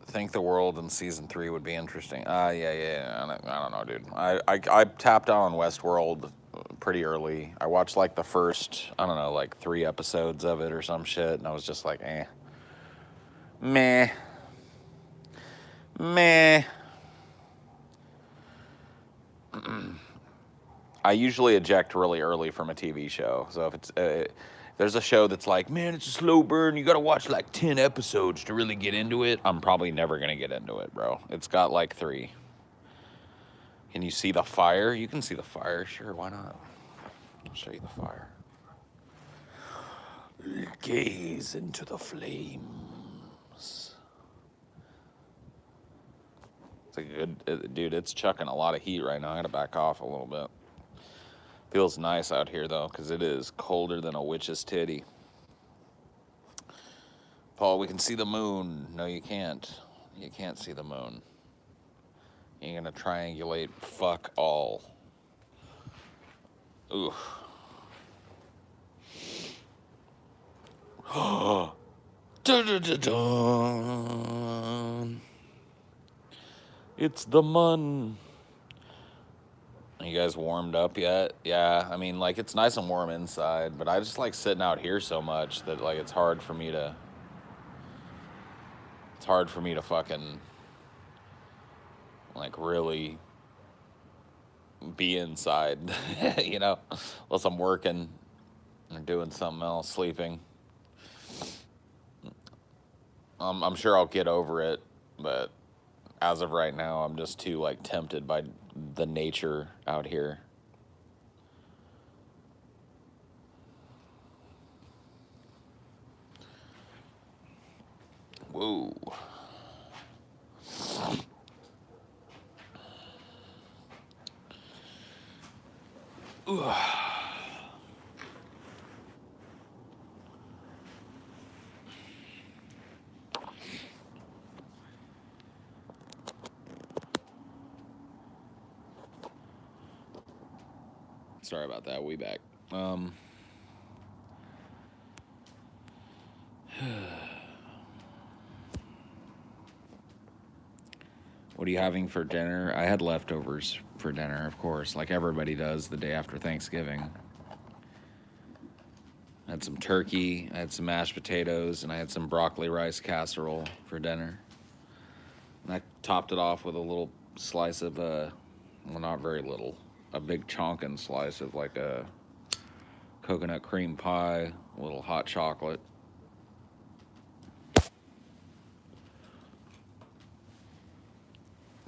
Think the world in season 3 would be interesting. Yeah. I don't know, dude. I tapped out on Westworld pretty early. I watched like the first, 3 episodes of it or some shit, and I was just like, meh. I usually eject really early from a TV show. So if it's there's a show that's like, man, it's a slow burn, you gotta watch like 10 episodes to really get into it, I'm probably never gonna get into it, bro. It's got like 3. Can you see the fire? You can see the fire, sure, why not? I'll show you the fire. Gaze into the flames. It's a good, dude, it's chucking a lot of heat right now. I gotta back off a little bit. Feels nice out here, though, because it is colder than a witch's titty. Paul, we can see the moon. No, you can't. You can't see the moon. You're going to triangulate fuck all. Ooh. Dun, dun, dun, dun. It's the mun. Are you guys warmed up yet? Yeah, I mean, like, it's nice and warm inside, but I just like sitting out here so much that, like, it's hard for me to fucking, like, really be inside, you know, unless I'm working or doing something else, sleeping. I'm sure I'll get over it, but as of right now, I'm just too, like, tempted by the nature out here. Whoa. Ooh. Sorry about that. We back. What are you having for dinner? I had leftovers for dinner, of course, like everybody does the day after Thanksgiving. I had some turkey, I had some mashed potatoes, and I had some broccoli rice casserole for dinner. And I topped it off with a little slice of, well, not very little, a big chonkin slice of like a coconut cream pie, a little hot chocolate.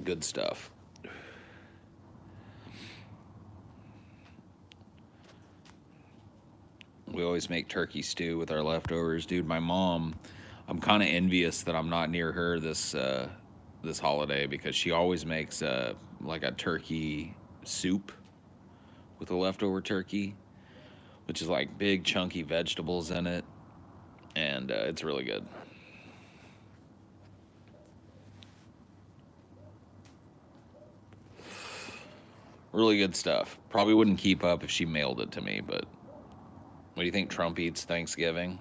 Good stuff. We always make turkey stew with our leftovers. Dude, my mom, I'm kind of envious that I'm not near her this holiday because she always makes like a turkey soup with a leftover turkey, which is like big chunky vegetables in it, and it's really good. Really good stuff. Probably wouldn't keep up if she mailed it to me, but what do you think Trump eats Thanksgiving?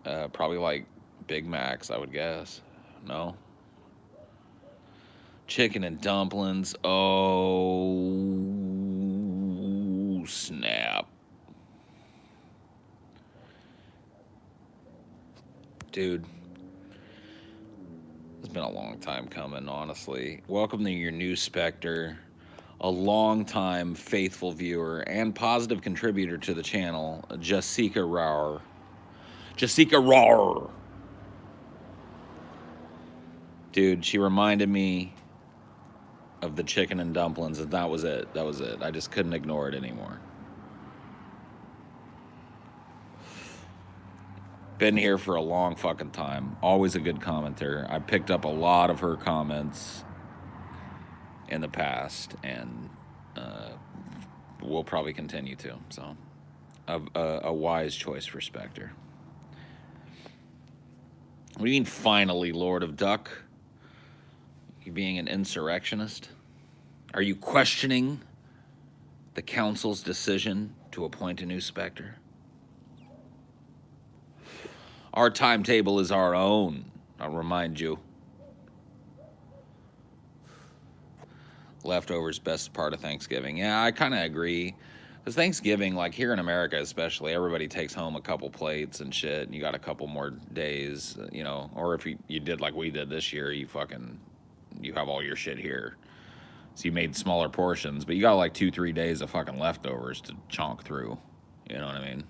Probably like Big Macs, I would guess. No? Chicken and dumplings. Oh, snap. Dude, it's been a long time coming, honestly. Welcome to your new Spectre, a long-time faithful viewer and positive contributor to the channel, Jessica Rauer. Jessica Rauer. Dude, she reminded me of the chicken and dumplings, and that was it. That was it. I just couldn't ignore it anymore. Been here for a long fucking time. Always a good commenter. I picked up a lot of her comments in the past, and we'll probably continue to. So, a wise choice for Spectre. What do you mean, finally, Lord of Duck? You being an insurrectionist? Are you questioning the council's decision to appoint a new Spectre? Our timetable is our own, I'll remind you. Leftovers, best part of Thanksgiving. Yeah, I kind of agree. Because Thanksgiving, like here in America especially, everybody takes home a couple plates and shit, and you got a couple more days, you know. Or if you did like we did this year, you have all your shit here. So you made smaller portions, but you got like 2-3 days of fucking leftovers to chonk through. You know what I mean?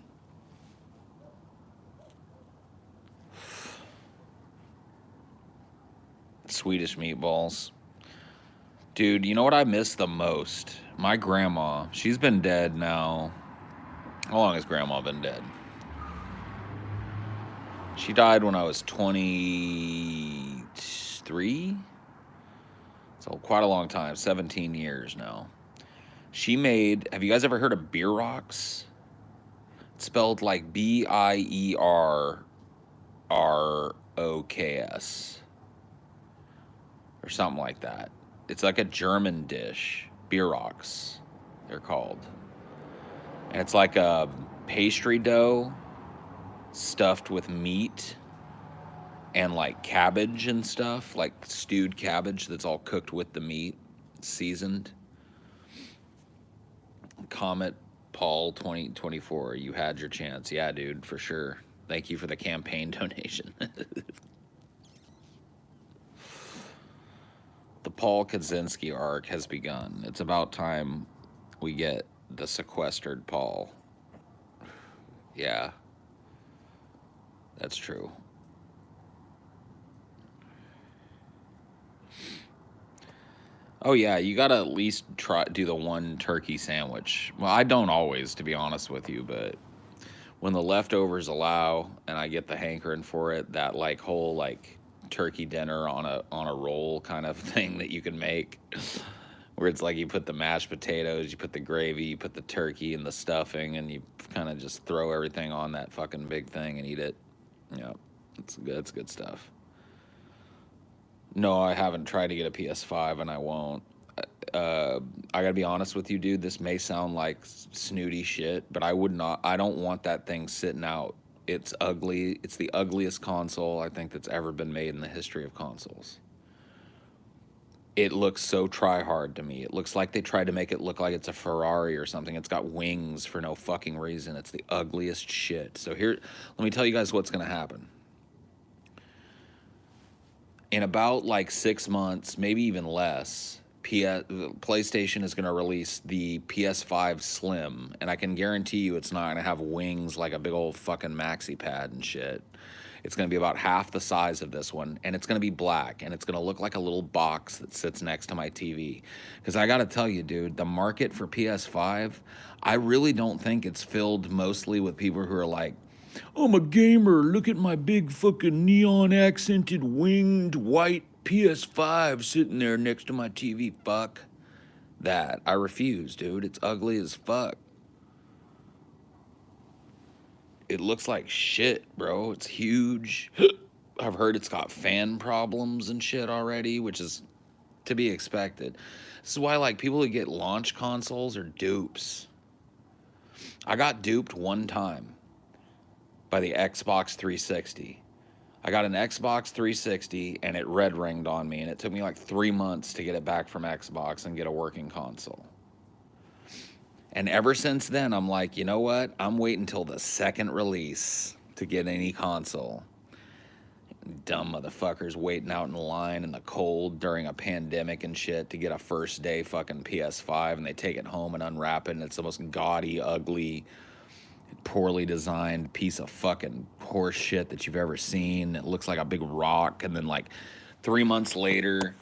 Swedish meatballs. Dude, you know what I miss the most? My grandma. She's been dead now. How long has grandma been dead? She died when I was 23. So quite a long time, 17 years now. She made, have you guys ever heard of beer rocks? It's spelled like Bierroks or something like that. It's like a German dish, beer rocks, they're called. And it's like a pastry dough stuffed with meat and like cabbage and stuff, like stewed cabbage that's all cooked with the meat, seasoned. Comet Paul 2024, you had your chance. Yeah, dude, for sure. Thank you for the campaign donation. The Paul Kaczynski arc has begun. It's about time we get the sequestered Paul. Yeah, that's true. Oh yeah, you gotta at least do the one turkey sandwich. Well, I don't always, to be honest with you, but when the leftovers allow and I get the hankering for it, that like whole like turkey dinner on a roll kind of thing that you can make, where it's like you put the mashed potatoes, you put the gravy, you put the turkey and the stuffing, and you kind of just throw everything on that fucking big thing and eat it. Yeah, it's good. It's good stuff. No, I haven't tried to get a PS5, and I won't. I gotta be honest with you, dude. This may sound like snooty shit, but I would not. I don't want that thing sitting out. It's ugly. It's the ugliest console I think that's ever been made in the history of consoles. It looks so try-hard to me. It looks like they tried to make it look like it's a Ferrari or something. It's got wings for no fucking reason. It's the ugliest shit. So here, let me tell you guys what's gonna happen. In about like 6 months, maybe even less, PlayStation is going to release the PS5 Slim, and I can guarantee you it's not going to have wings like a big old fucking maxi pad and shit. It's going to be about half the size of this one, and it's going to be black, and it's going to look like a little box that sits next to my TV. Because I got to tell you, dude, the market for PS5, I really don't think it's filled mostly with people who are like, I'm a gamer, look at my big fucking neon accented winged white PS5 sitting there next to my TV. Fuck that. I refuse, dude. It's ugly as fuck. It looks like shit, bro. It's huge. I've heard it's got fan problems and shit already, which is to be expected. This is why, like, people who get launch consoles are dupes. I got duped one time by the Xbox 360. I got an Xbox 360 and it red ringed on me, and it took me like 3 months to get it back from Xbox and get a working console. And ever since then, I'm like, you know what? I'm waiting until the second release to get any console. Dumb motherfuckers waiting out in the line in the cold during a pandemic and shit to get a first day fucking PS5, and they take it home and unwrap it, and it's the most gaudy, ugly, poorly designed piece of fucking horse shit that you've ever seen. It looks like a big rock, and then like 3 months later,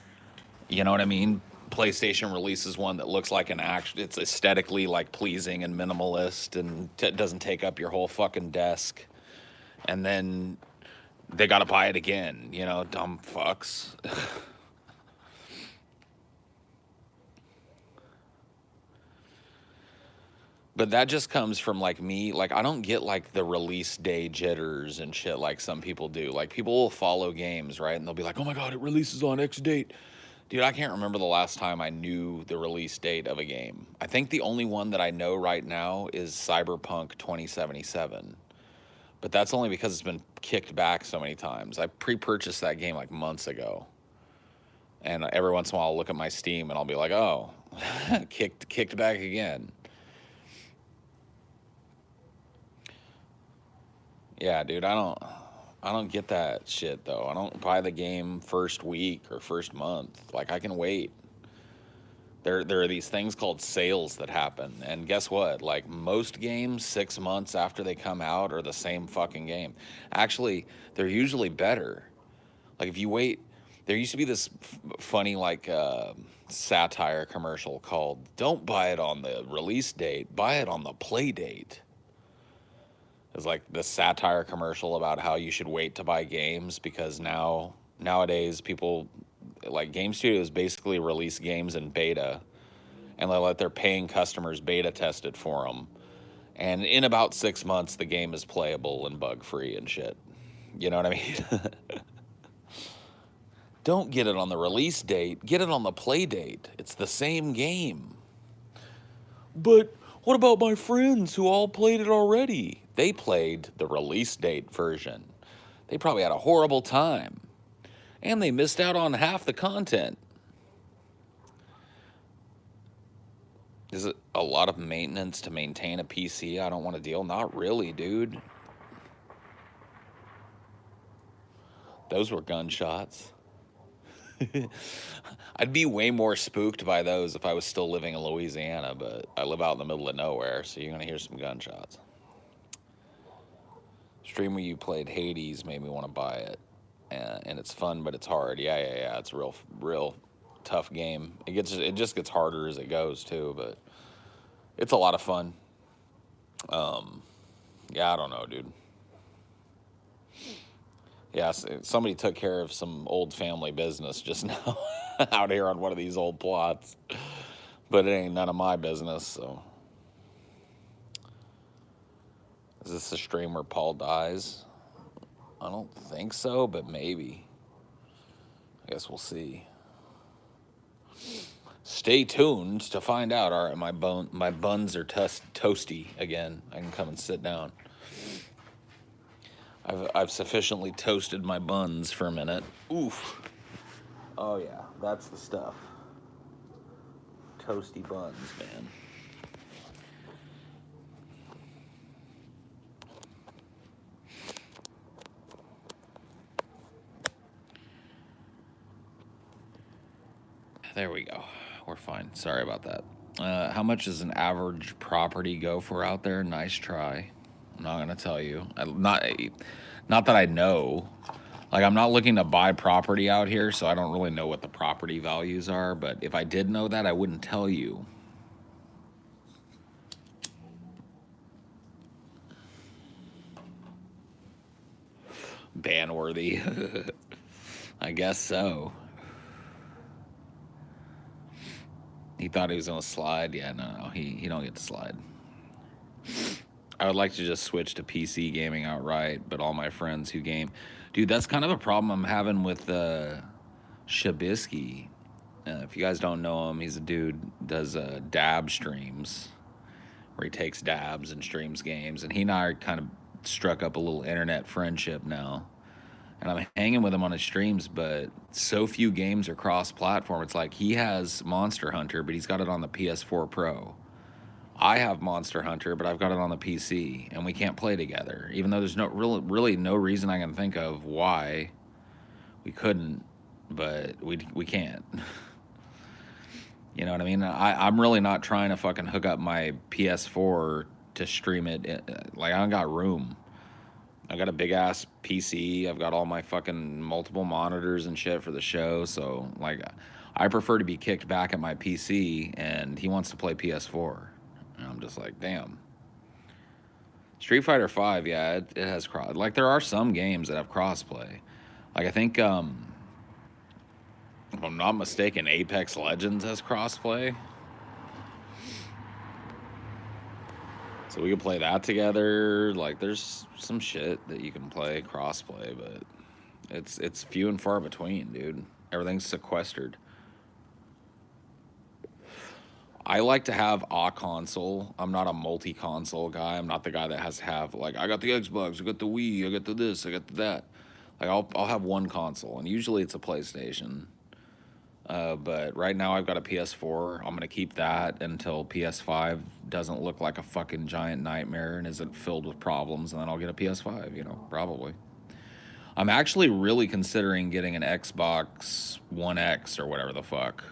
you know what I mean? PlayStation releases one that looks like an action. It's aesthetically like pleasing and minimalist, and doesn't take up your whole fucking desk. And then they gotta buy it again, you know, dumb fucks. But that just comes from like me. Like, I don't get like the release day jitters and shit like some people do. Like, people will follow games, right? And they'll be like, oh my God, it releases on X date. Dude, I can't remember the last time I knew the release date of a game. I think the only one that I know right now is Cyberpunk 2077. But that's only because it's been kicked back so many times. I pre-purchased that game like months ago. And every once in a while I'll look at my Steam and I'll be like, oh, kicked back again. Yeah, dude, I don't get that shit though. I don't buy the game first week or first month. Like, I can wait. There are these things called sales that happen, and guess what? Like, most games 6 months after they come out are the same fucking game. Actually, they're usually better. Like, if you wait, there used to be this funny like satire commercial called "Don't buy it on the release date, buy it on the play date." It's like the satire commercial about how you should wait to buy games because nowadays people, like, game studios basically release games in beta, and they let their paying customers beta test it for them. And in about 6 months, the game is playable and bug free and shit. You know what I mean? Don't get it on the release date. Get it on the play date. It's the same game. But What about my friends who all played it already? They played the release date version. They probably had a horrible time. And they missed out on half the content. Is it a lot of maintenance to maintain a PC I don't want to deal? Not really, dude. Those were gunshots. I'd be way more spooked by those if I was still living in Louisiana, but I live out in the middle of nowhere, so you're going to hear some gunshots. Stream where you played Hades made me want to buy it. And it's fun, but it's hard. Yeah. It's a real tough game. It just gets harder as it goes, too, but it's a lot of fun. Yeah, I don't know, dude. Yeah, somebody took care of some old family business just now out here on one of these old plots. But it ain't none of my business, so. Is this the stream where Paul dies? I don't think so, but maybe. I guess we'll see. Stay tuned to find out. All right, my buns are toasty again. I can come and sit down. I've sufficiently toasted my buns for a minute. Oof. Oh yeah, that's the stuff. Toasty buns, man. There we go. We're fine. Sorry about that. How much does an average property go for out there? Nice try. I'm not gonna tell you. Not that I know. Like, I'm not looking to buy property out here, so I don't really know what the property values are. But if I did know that, I wouldn't tell you. Ban-worthy. I guess so. He thought he was gonna slide. Yeah, no, he don't get to slide. I would like to just switch to PC gaming outright, but all my friends who game, dude, that's kind of a problem I'm having with Shabisky. If you guys don't know him, he's a dude does dab streams where he takes dabs and streams games, and he and I are kind of struck up a little internet friendship now. And I'm hanging with him on his streams, but so few games are cross-platform. It's like he has Monster Hunter, but he's got it on the PS4 Pro. I have Monster Hunter, but I've got it on the PC, and we can't play together, even though there's really no reason I can think of why we couldn't, but we can't. You know what I mean? I'm really not trying to fucking hook up my PS4 to stream it. Like, I don't got room. I got a big-ass PC. I've got all my fucking multiple monitors and shit for the show, so, like, I prefer to be kicked back at my PC, and he wants to play PS4. And I'm just like, damn. Street Fighter V, yeah, it has cross. Like, there are some games that have crossplay. Like, I think, if I'm not mistaken, Apex Legends has crossplay. So we can play that together. Like, there's some shit that you can play crossplay, but it's few and far between, dude. Everything's sequestered. I like to have a console. I'm not a multi-console guy. I'm not the guy that has to have, like, I got the Xbox, I got the Wii, I got the this, I got the that. Like, I'll have one console, and usually it's a PlayStation. But right now I've got a PS4. I'm going to keep that until PS5 doesn't look like a fucking giant nightmare and isn't filled with problems, and then I'll get a PS5, you know, probably. I'm actually really considering getting an Xbox One X or whatever the fuck.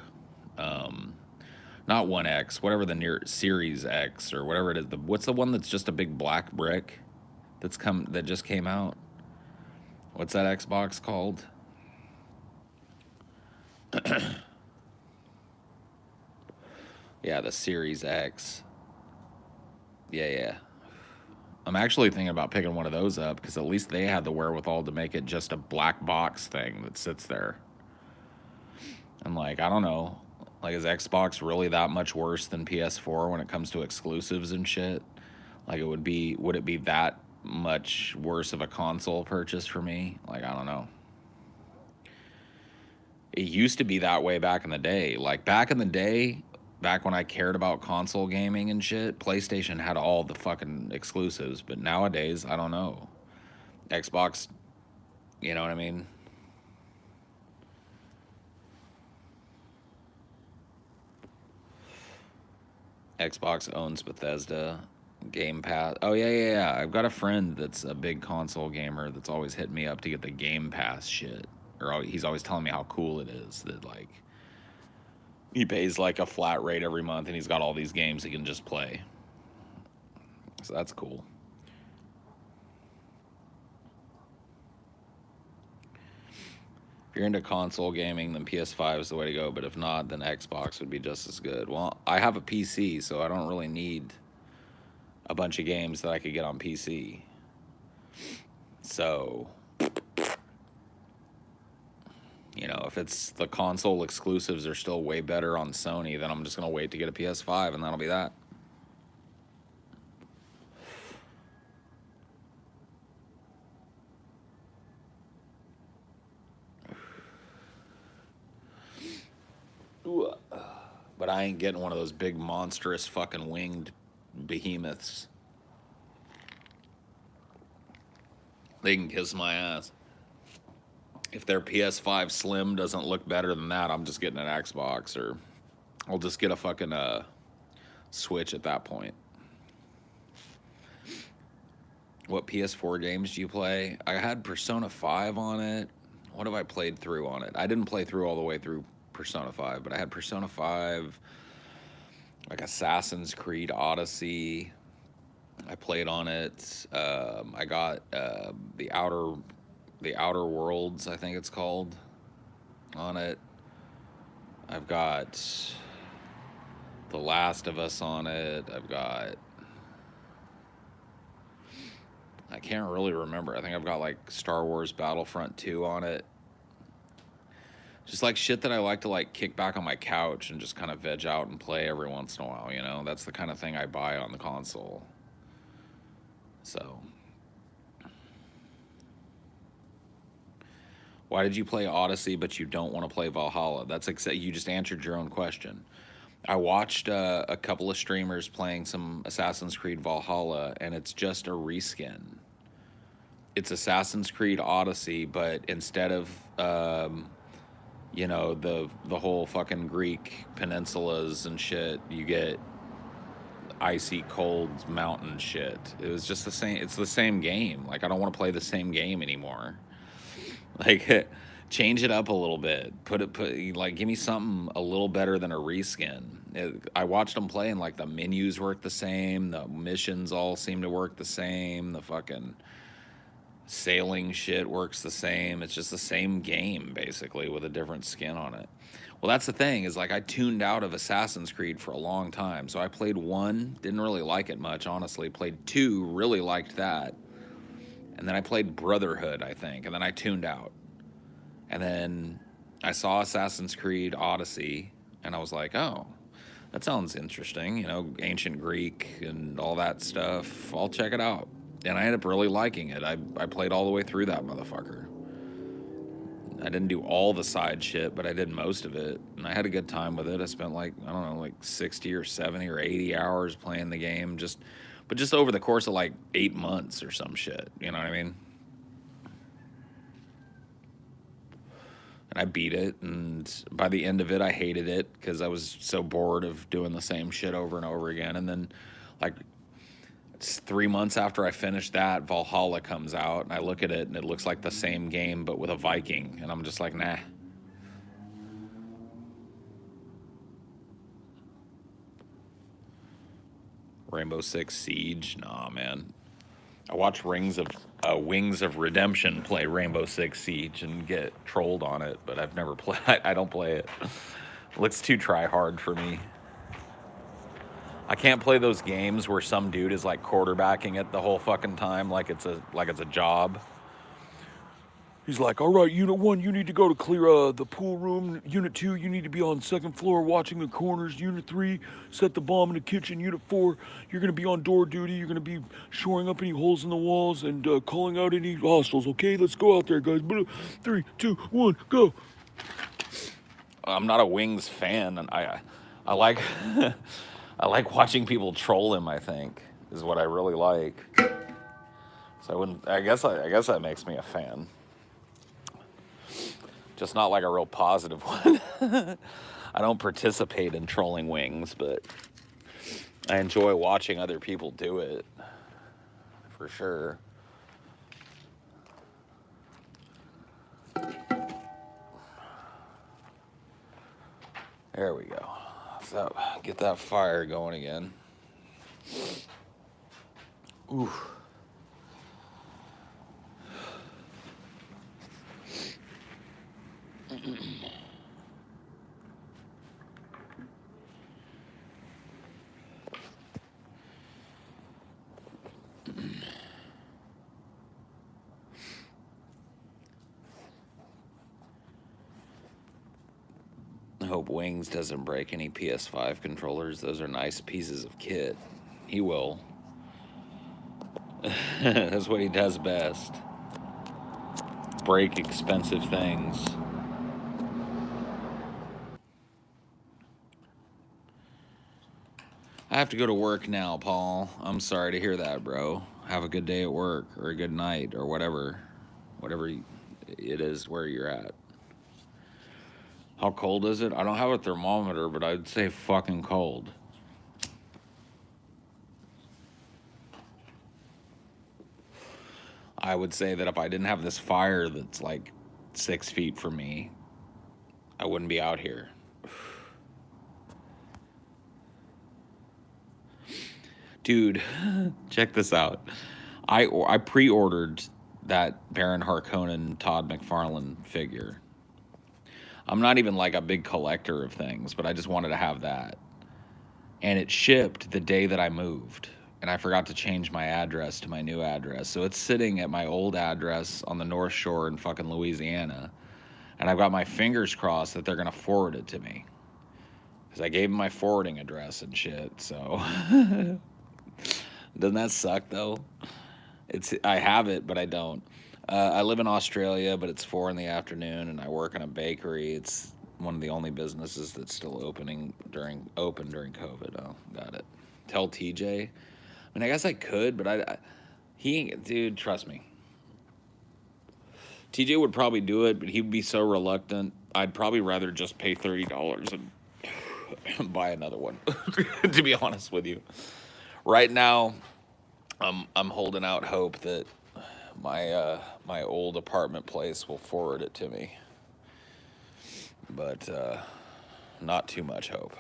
Not One X, whatever the near Series X or whatever it is. What's the one that's just a big black brick that just came out? What's that Xbox called? Yeah, the Series X. Yeah. I'm actually thinking about picking one of those up because at least they had the wherewithal to make it just a black box thing that sits there. I'm like, I don't know. Like, is Xbox really that much worse than PS4 when it comes to exclusives and shit? Like, would it be that much worse of a console purchase for me? Like, I don't know. It used to be that way back in the day. Like, back in the day, back when I cared about console gaming and shit, PlayStation had all the fucking exclusives. But nowadays, I don't know. Xbox, you know what I mean? Xbox owns Bethesda, Game Pass. Oh yeah. I've got a friend that's a big console gamer that's always hitting me up to get the Game Pass shit, or he's always telling me how cool it is that like he pays like a flat rate every month and he's got all these games he can just play. So that's cool. If you're into console gaming, then PS5 is the way to go. But if not, then Xbox would be just as good. Well, I have a PC, so I don't really need a bunch of games that I could get on PC. So, you know, if it's the console exclusives are still way better on Sony, then I'm just going to wait to get a PS5 and that'll be that. But I ain't getting one of those big monstrous fucking winged behemoths. They can kiss my ass. If their PS5 Slim doesn't look better than that, I'm just getting an Xbox, or I'll just get a fucking Switch at that point. What PS4 games do you play? I had Persona 5 on it. What have I played through on it? I didn't play through all the way through Persona 5, but I had Persona 5, like Assassin's Creed Odyssey. I played on it. I got the Outer Worlds, I think it's called, on it. I've got The Last of Us on it. I can't really remember. I think I've got like Star Wars Battlefront 2 on it. Just like shit that I like to like kick back on my couch and just kind of veg out and play every once in a while, you know? That's the kind of thing I buy on the console. So, why did you play Odyssey but you don't want to play Valhalla? You just answered your own question. I watched a couple of streamers playing some Assassin's Creed Valhalla, and it's just a reskin. It's Assassin's Creed Odyssey, but instead of you know, the whole fucking Greek peninsulas and shit, you get icy cold mountain shit. It was just the same. It's the same game. Like, I don't want to play the same game anymore. Like, change it up a little bit. Like, give me something a little better than a reskin. I watched them play, and like the menus work the same, the missions all seem to work the same, the fucking sailing shit works the same. It's just the same game basically with a different skin on it. Well, that's the thing, is like I tuned out of Assassin's Creed for a long time. So I played 1, didn't really like it much, honestly. Played 2, really liked that. And then I played Brotherhood, I think, and then I tuned out. And then I saw Assassin's Creed Odyssey, and I was like, oh, that sounds interesting, you know, ancient Greek and all that stuff. I'll check it out. And I ended up really liking it. I played all the way through that motherfucker. I didn't do all the side shit, but I did most of it. And I had a good time with it. I spent like, I don't know, like 60 or 70 or 80 hours playing the game. But just over the course of like 8 months or some shit. You know what I mean? And I beat it, and by the end of it, I hated it because I was so bored of doing the same shit over and over again. And then, like, 3 months after I finished that, Valhalla comes out, and I look at it, and it looks like the same game, but with a Viking. And I'm just like, nah. Rainbow Six Siege? Nah, man. I watch Wings of Redemption play Rainbow Six Siege and get trolled on it, but I've never played. I don't play it. It looks too try hard for me. I can't play those games where some dude is like quarterbacking it the whole fucking time, like it's a job. He's like, all right, Unit 1, you need to go to clear the pool room. Unit 2, you need to be on the second floor watching the corners. Unit 3, set the bomb in the kitchen. Unit 4, you're going to be on door duty. You're going to be shoring up any holes in the walls and calling out any hostiles. Okay, let's go out there, guys. 3, 2, 1, go. I'm not a Wings fan, and I I like I like watching people troll him, I think, is what I really like. So I guess that makes me a fan. Just not like a real positive one. I don't participate in trolling wings, but I enjoy watching other people do it. For sure. There we go. So get that fire going again. Ooh. I hope Wings doesn't break any PS5 controllers. Those are nice pieces of kit. He will. That's what he does best. Break expensive things. I have to go to work now, Paul. I'm sorry to hear that, bro. Have a good day at work, or a good night, or whatever it is where you're at. How cold is it? I don't have a thermometer, but I'd say fucking cold. I would say that if I didn't have this fire that's like 6 feet from me, I wouldn't be out here. Dude, check this out. I pre-ordered that Baron Harkonnen Todd McFarlane figure. I'm not even like a big collector of things, but I just wanted to have that. And it shipped the day that I moved. And I forgot to change my address to my new address. So it's sitting at my old address on the North Shore in fucking Louisiana. And I've got my fingers crossed that they're going to forward it to me. Because I gave them my forwarding address and shit, so. Doesn't that suck, though? I have it, but I don't. I live in Australia, but it's 4 PM, and I work in a bakery. It's one of the only businesses that's still open during COVID. Oh, got it. Tell TJ. I mean, I guess I could, but he ain't, dude, trust me. TJ would probably do it, but he'd be so reluctant. I'd probably rather just pay $30 and buy another one, to be honest with you. Right now, I'm holding out hope that my old apartment place will forward it to me, but not too much hope.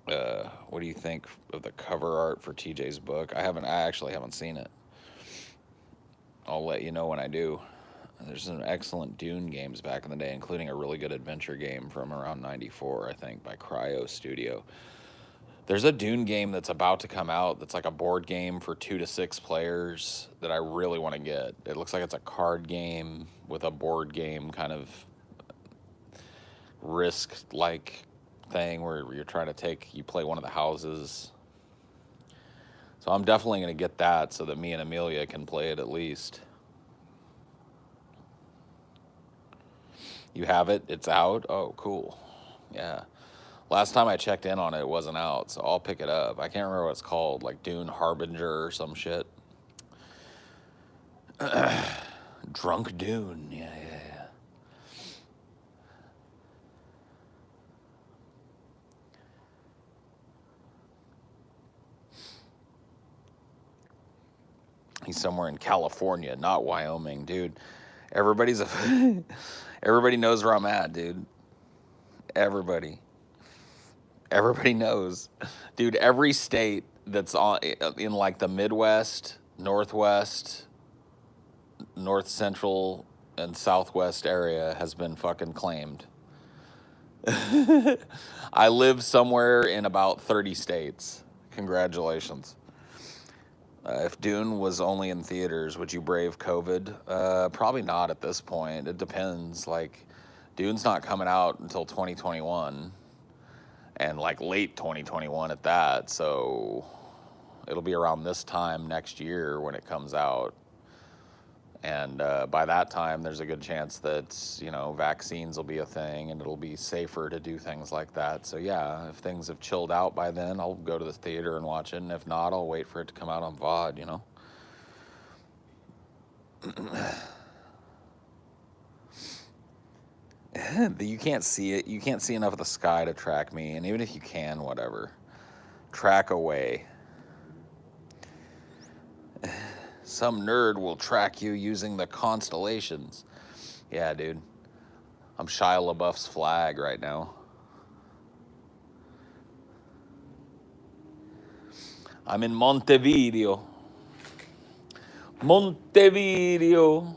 What do you think of the cover art for TJ's book? I actually haven't seen it. I'll let you know when I do. There's some excellent Dune games back in the day, including a really good adventure game from around '94, I think, by Cryo Studio. There's a Dune game that's about to come out that's like a board game for 2 to 6 players that I really want to get. It looks like it's a card game with a board game kind of risk-like thing where you're trying to you play one of the houses. So I'm definitely going to get that so that me and Amelia can play it at least. You have it? It's out? Oh, cool. Yeah. Last time I checked in on it, it wasn't out, so I'll pick it up. I can't remember what it's called, like Dune Harbinger or some shit. Drunk Dune. Yeah. He's somewhere in California, not Wyoming, dude. Everybody knows where I'm at, dude. Everybody knows. Dude, every state that's in like the Midwest, Northwest, North Central, and Southwest area has been fucking claimed. I live somewhere in about 30 states. Congratulations. If Dune was only in theaters, would you brave COVID? Probably not at this point. It depends. Like, Dune's not coming out until 2021, and like late 2021 at that. So it'll be around this time next year when it comes out. And by that time, there's a good chance that, you know, vaccines will be a thing and it'll be safer to do things like that. So, yeah, if things have chilled out by then, I'll go to the theater and watch it. And if not, I'll wait for it to come out on VOD, you know? You can't see it. You can't see enough of the sky to track me. And even if you can, whatever. Track away. Some nerd will track you using the constellations. Yeah, dude. I'm Shia LaBeouf's flag right now. I'm in Montevideo. Montevideo.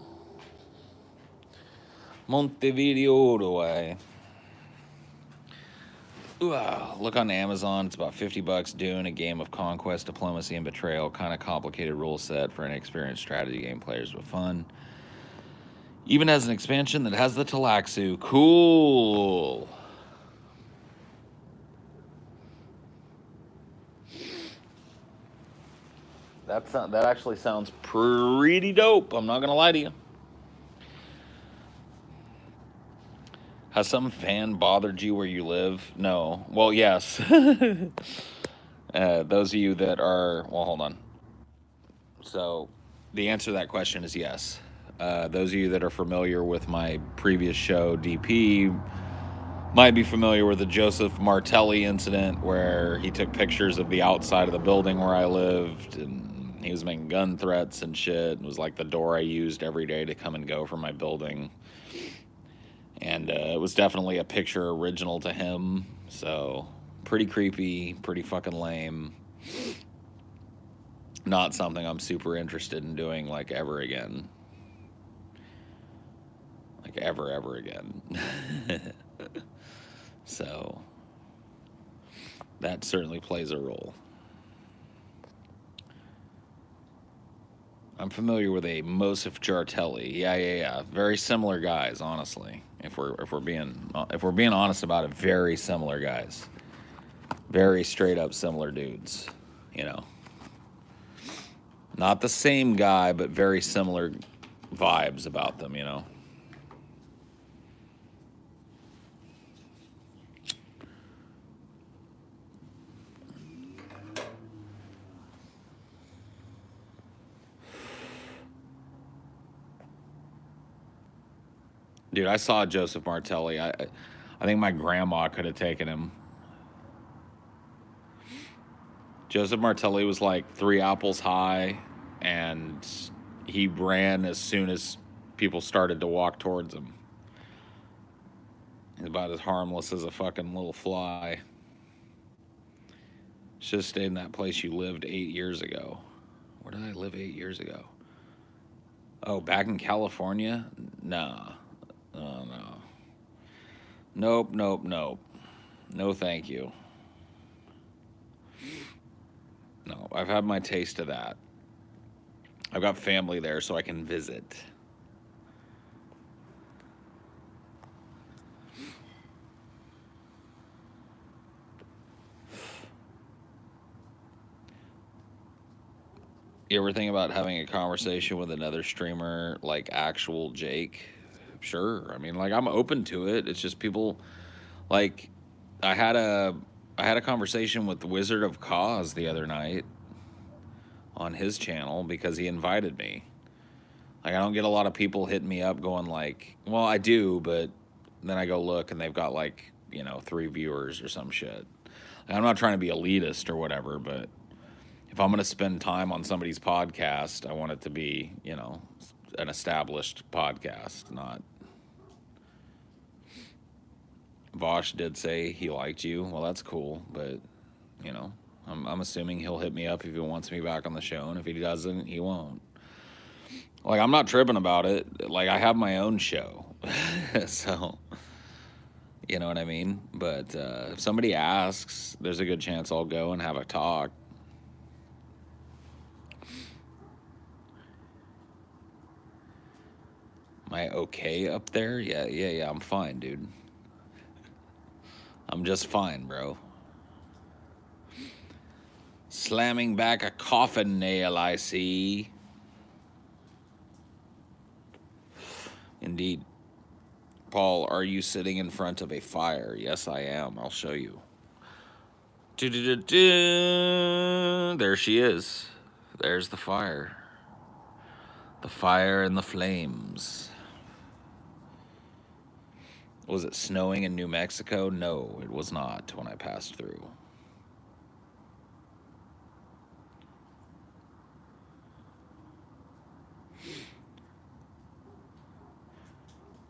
Montevideo, Uruguay. Look on Amazon. It's about $50. Dune, a game of conquest, diplomacy, and betrayal. Kind of complicated rule set for inexperienced strategy game players, but fun. Even has an expansion that has the Talaxu. Cool. That actually sounds pretty dope. I'm not gonna lie to you. Has some fan bothered you where you live? No. Well, yes. Those of you that are, well, hold on. So, the answer to that question is yes. Those of you that are familiar with my previous show, DP, might be familiar with the Joseph Martelli incident where he took pictures of the outside of the building where I lived, and he was making gun threats and shit. It was like the door I used every day to come and go from my building. And it was definitely a picture original to him. So, pretty creepy, pretty fucking lame. Not something I'm super interested in doing, like, ever again. Like, ever again. So, that certainly plays a role. I'm familiar with a Mosif Jartelli. Yeah. Very similar guys, honestly. If we're being honest about it, very similar guys. Very straight up similar dudes, you know. Not the same guy, but very similar vibes about them, you know. Dude, I saw Joseph Martelli. I think my grandma could have taken him. Joseph Martelli was like 3 apples high, and he ran as soon as people started to walk towards him. He's about as harmless as a fucking little fly. Should have stayed in that place you lived 8 years ago. Where did I live 8 years ago? Oh, back in California? Nah. Oh, no. Nope. No, thank you. No, I've had my taste of that. I've got family there, so I can visit. You ever think about having a conversation with another streamer like actual Jake? Sure. I mean, like, I'm open to it. It's just people, like, I had a conversation with the Wizard of Cause the other night on his channel because he invited me. Like, I don't get a lot of people hitting me up going like, well, I do, but then I go look and they've got like, 3 viewers or some shit. Like, I'm not trying to be elitist or whatever, but if I'm going to spend time on somebody's podcast, I want it to be, an established podcast, not. Vosh did say he liked you. Well, that's cool, but, I'm assuming he'll hit me up if he wants me back on the show, and if he doesn't, he won't. Like, I'm not tripping about it. Like, I have my own show, so, you know what I mean? But if somebody asks, there's a good chance I'll go and have a talk. Am I okay up there? Yeah, I'm fine, dude. I'm just fine, bro. Slamming back a coffin nail, I see. Indeed. Paul, are you sitting in front of a fire? Yes, I am. I'll show you. There she is. There's the fire. The fire and the flames. Was it snowing in New Mexico? No, it was not when I passed through.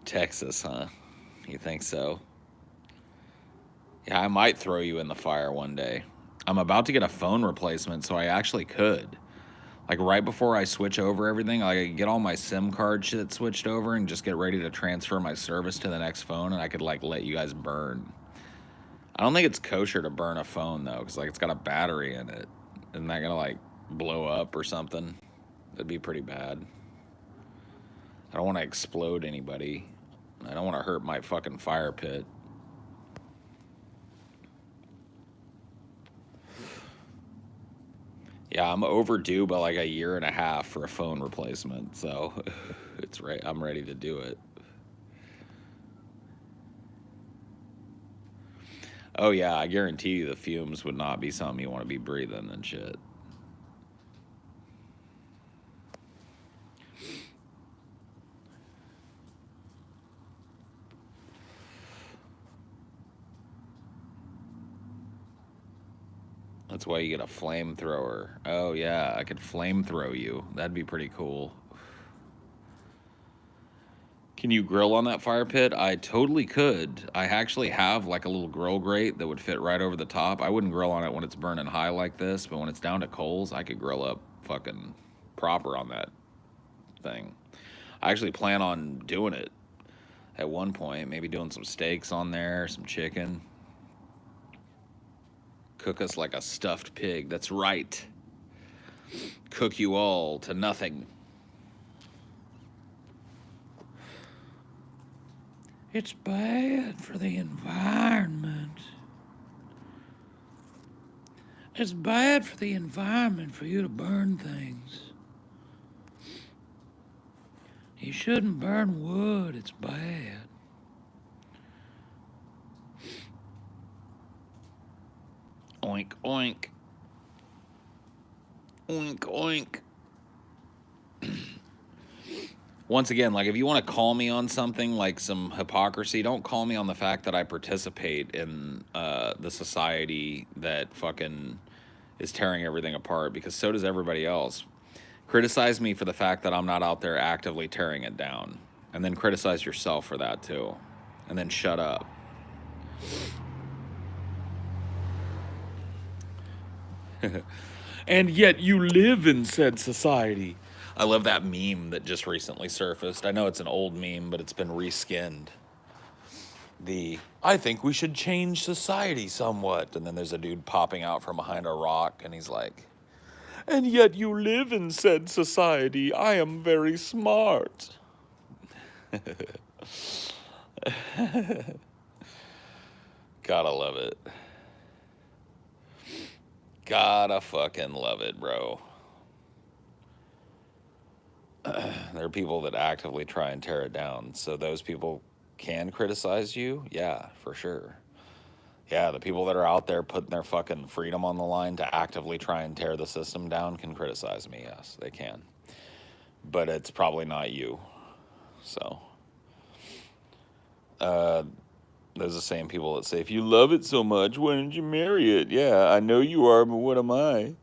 Texas, huh? You think so? Yeah, I might throw you in the fire one day. I'm about to get a phone replacement, so I actually could. Like right before I switch over everything, like I could get all my SIM card shit switched over and just get ready to transfer my service to the next phone, and I could like let you guys burn. I don't think it's kosher to burn a phone though, because like it's got a battery in it. Isn't that gonna like blow up or something? That'd be pretty bad. I don't want to explode anybody. I don't want to hurt my fucking fire pit. Yeah, I'm overdue by like a year and a half for a phone replacement, so it's right. I'm ready to do it. Oh yeah, I guarantee you the fumes would not be something you want to be breathing and shit. That's why you get a flamethrower. Oh yeah, I could flamethrow you. That'd be pretty cool. Can you grill on that fire pit? I totally could. I actually have like a little grill grate that would fit right over the top. I wouldn't grill on it when it's burning high like this, but when it's down to coals, I could grill up fucking proper on that thing. I actually plan on doing it at one point, maybe doing some steaks on there, some chicken. Cook us like a stuffed pig. That's right. Cook you all to nothing. It's bad for the environment. It's bad for the environment for you to burn things. You shouldn't burn wood. It's bad. Oink, oink. Oink, oink. Once again, like if you want to call me on something like some hypocrisy, don't call me on the fact that I participate in the society that fucking is tearing everything apart, because so does everybody else. Criticize me for the fact that I'm not out there actively tearing it down, and then criticize yourself for that too, and then shut up. And yet you live in said society. I love that meme that just recently surfaced. I know it's an old meme, but it's been reskinned. I think we should change society somewhat. And then there's a dude popping out from behind a rock, and he's like, and yet you live in said society. I am very smart. Gotta love it. Gotta fucking love it, bro. There are people that actively try and tear it down. So those people can criticize you? Yeah, for sure. Yeah, the people that are out there putting their fucking freedom on the line to actively try and tear the system down can criticize me. Yes, they can. But it's probably not you. So, those are the same people that say, if you love it so much, why didn't you marry it? Yeah, I know you are, but what am I?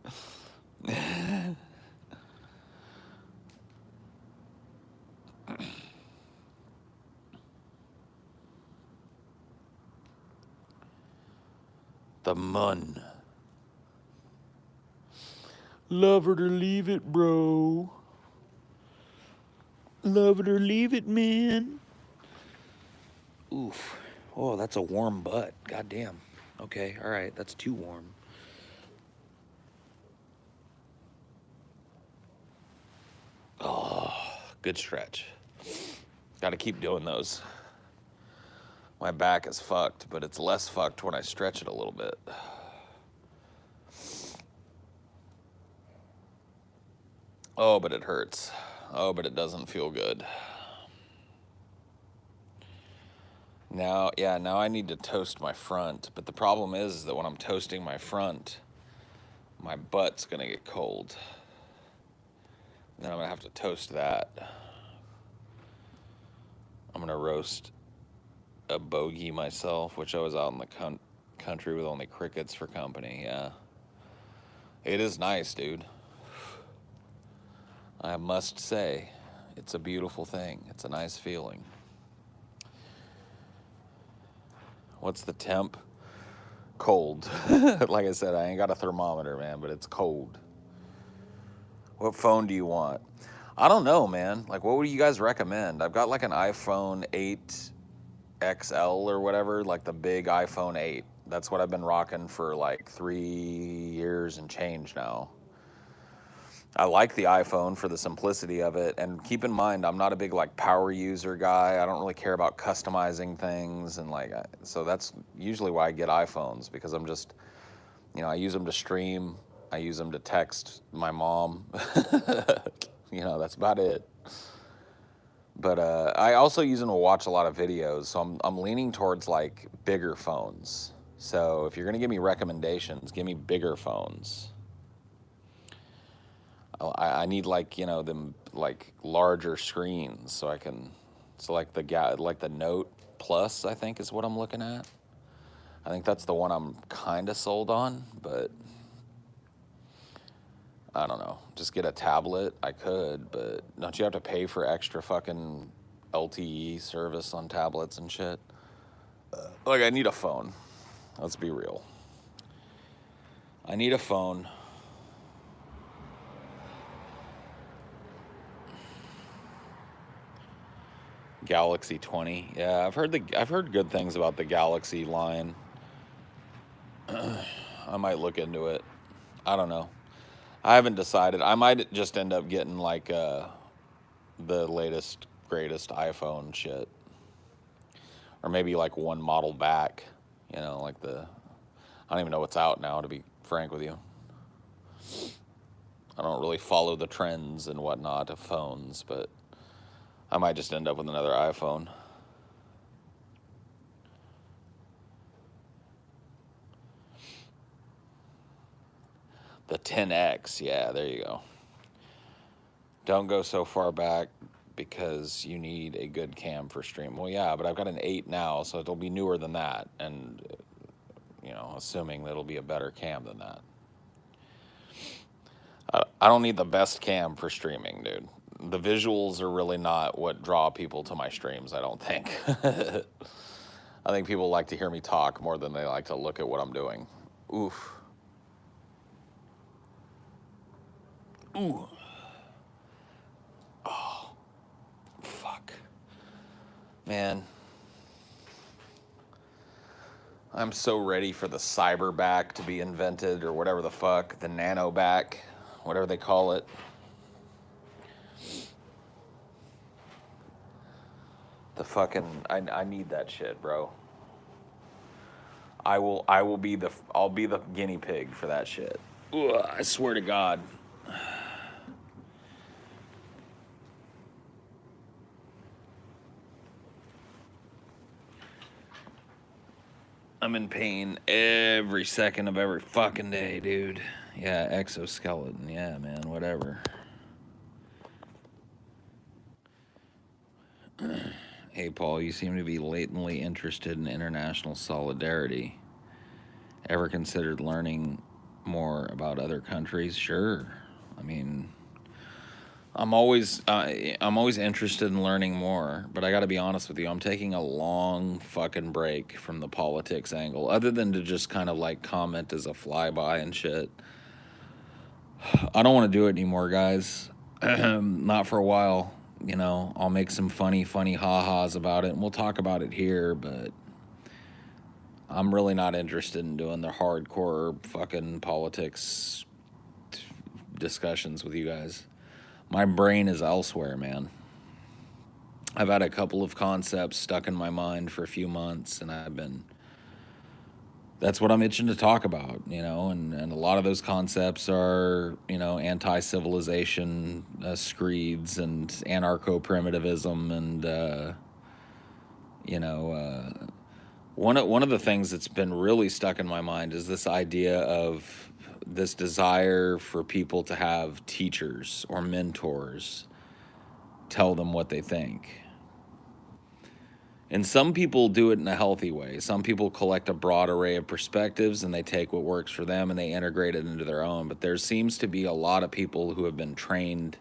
The mun. Love it or leave it, bro. Love it or leave it, man. Oof. Oh, that's a warm butt. Goddamn. Okay, all right. That's too warm. Oh, good stretch. Got to keep doing those. My back is fucked, but it's less fucked when I stretch it a little bit. Oh, but it hurts. Oh, but it doesn't feel good. Now, yeah, now I need to toast my front. But the problem is that when I'm toasting my front, my butt's gonna get cold. Then I'm gonna have to toast that. I'm gonna roast a bogey myself, which I was out in the country with only crickets for company. Yeah, it is nice, dude. I must say, it's a beautiful thing. It's a nice feeling. What's the temp? Cold. Like I said, I ain't got a thermometer, man, but it's cold. What phone do you want? I don't know, man. Like, what would you guys recommend? I've got like an iPhone 8 XL or whatever, like the big iPhone 8. That's what I've been rocking for like 3 years and change now. I like the iPhone for the simplicity of it. And keep in mind, I'm not a big like power user guy. I don't really care about customizing things. And like, so that's usually why I get iPhones, because I'm just, I use them to stream. I use them to text my mom. That's about it. But I also use them to watch a lot of videos. So I'm leaning towards like bigger phones. So if you're going to give me recommendations, give me bigger phones. I need like, them like larger screens so I can, like the Note Plus, I think is what I'm looking at. I think that's the one I'm kind of sold on, but I don't know. Just get a tablet. I could, but don't you have to pay for extra fucking LTE service on tablets and shit? Like, I need a phone. Let's be real. I need a phone. Galaxy 20. Yeah, I've heard good things about the Galaxy line. I might look into it. I don't know. I haven't decided. I might just end up getting like the latest greatest iPhone shit, or maybe like one model back. Like I don't even know what's out now, to be frank with you. I don't really follow the trends and whatnot of phones, but I might just end up with another iPhone. The 10X, yeah, there you go. Don't go so far back because you need a good cam for stream. Well, yeah, but I've got an 8 now, so it'll be newer than that, and assuming that it'll be a better cam than that. I don't need the best cam for streaming, dude. The visuals are really not what draw people to my streams, I don't think. I think people like to hear me talk more than they like to look at what I'm doing. Oof. Ooh. Oh. Fuck. Man. I'm so ready for the cyber back to be invented, or whatever the fuck, the nano back, whatever they call it. The fucking, I need that shit, bro. I'll be the guinea pig for that shit. Ugh, I swear to God. I'm in pain every second of every fucking day, dude. Yeah, exoskeleton. Yeah, man, whatever. Hey, Paul, you seem to be latently interested in international solidarity. Ever considered learning more about other countries? Sure. I mean, I'm always interested in learning more, but I got to be honest with you. I'm taking a long fucking break from the politics angle, other than to just kind of like comment as a flyby and shit. I don't want to do it anymore, guys. Not for a while. I'll make some funny ha-has about it, and we'll talk about it here, but I'm really not interested in doing the hardcore fucking politics discussions with you guys. My brain is elsewhere, man. I've had a couple of concepts stuck in my mind for a few months, and that's what I'm itching to talk about, and a lot of those concepts are, anti-civilization screeds and anarcho-primitivism and, You know, one of the things that's been really stuck in my mind is this idea of this desire for people to have teachers or mentors tell them what they think. And some people do it in a healthy way. Some people collect a broad array of perspectives and they take what works for them and they integrate it into their own. But there seems to be a lot of people who have been trained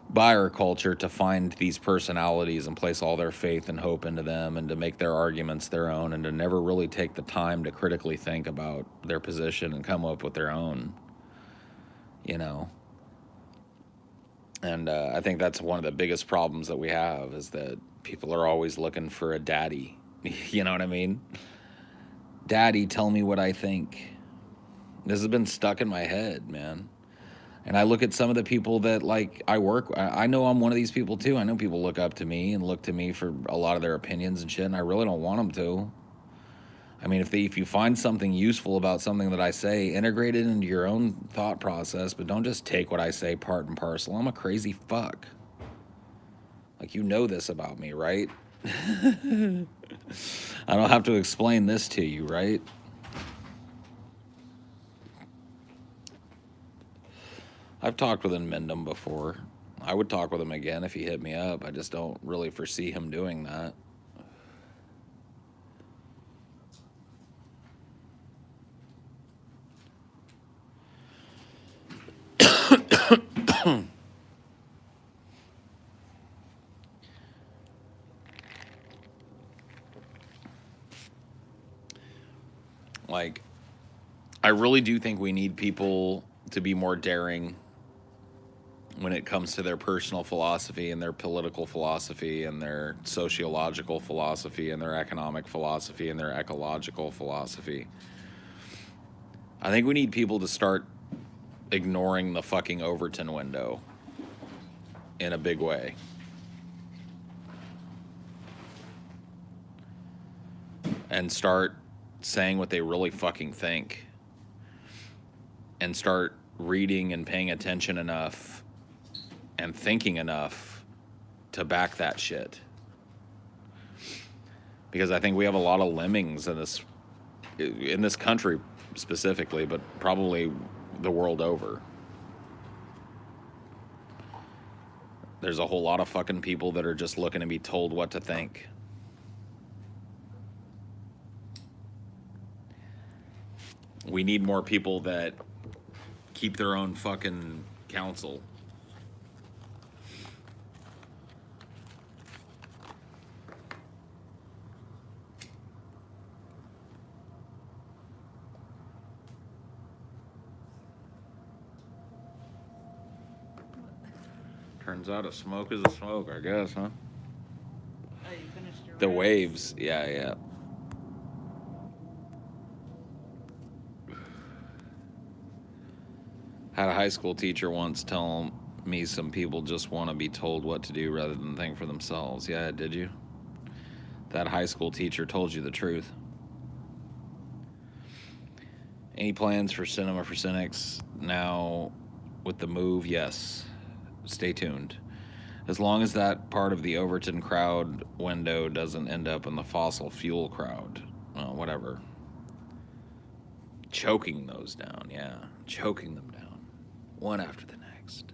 by our culture to find these personalities and place all their faith and hope into them and to make their arguments their own and to never really take the time to critically think about their position and come up with their own, you know. And I think that's one of the biggest problems that we have is that people are always looking for a daddy. You know what I mean? Daddy, tell me what I think. This has been stuck in my head, man. And I look at some of the people that, like, I know I'm one of these people too. I know people look up to me and look to me for a lot of their opinions and shit, and I really don't want them to. I mean, if you find something useful about something that I say, integrate it into your own thought process, but don't just take what I say part and parcel. I'm a crazy fuck. Like, you know this about me, right? I don't have to explain this to you, right? I've talked with Mendham before. I would talk with him again if he hit me up. I just don't really foresee him doing that. Like, I really do think we need people to be more daring when it comes to their personal philosophy and their political philosophy and their sociological philosophy and their economic philosophy and their ecological philosophy. I think we need people to start ignoring the fucking Overton window in a big way. And start saying what they really fucking think. And start reading and paying attention enough and thinking enough to back that shit. Because I think we have a lot of lemmings in this country specifically, but probably the world over. There's a whole lot of fucking people that are just looking to be told what to think. We need more people that keep their own fucking counsel. Turns out a smoke is a smoke, I guess, huh? Oh, you finished your The rants? waves, yeah. Had a high school teacher once tell me some people just want to be told what to do rather than think for themselves. Yeah, did you? That high school teacher told you the truth. Any plans for Cinema for Cynics now with the move? Yes. Stay tuned. As long as that part of the Overton crowd window doesn't end up in the fossil fuel crowd. Whatever. Choking those down, yeah. Choking them down. One after the next.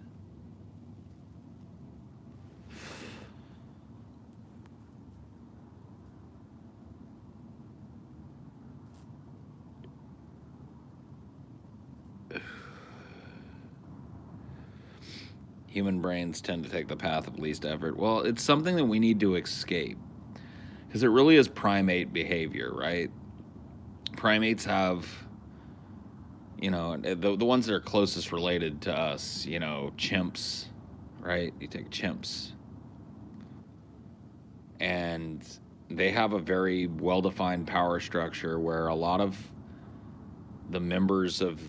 Human brains tend to take the path of least effort. Well, it's something that we need to escape. Because it really is primate behavior, right? Primates have, the ones that are closest related to us, chimps, right? You take chimps. And they have a very well-defined power structure where a lot of the members of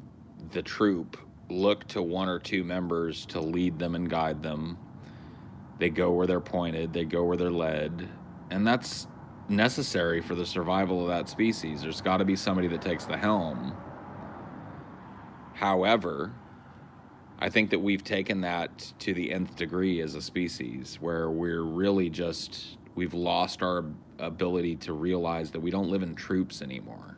the troop look to one or two members to lead them and guide them. They go where they're pointed, they go where they're led, and that's necessary for the survival of that species. There's got to be somebody that takes the helm. However, I think that we've taken that to the nth degree as a species, where we're really just We've lost our ability to realize that we don't live in troops anymore.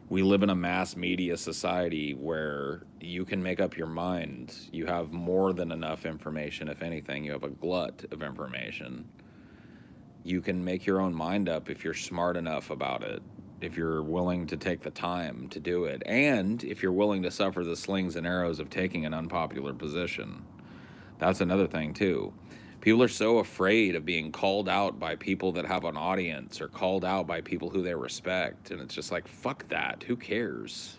We live in a mass media society where you can make up your mind. You have more than enough information. If anything, you have a glut of information. You can make your own mind up if you're smart enough about it, if you're willing to take the time to do it, and if you're willing to suffer the slings and arrows of taking an unpopular position. That's another thing, too. People are so afraid of being called out by people that have an audience or called out by people who they respect. And it's just like, fuck that. Who cares?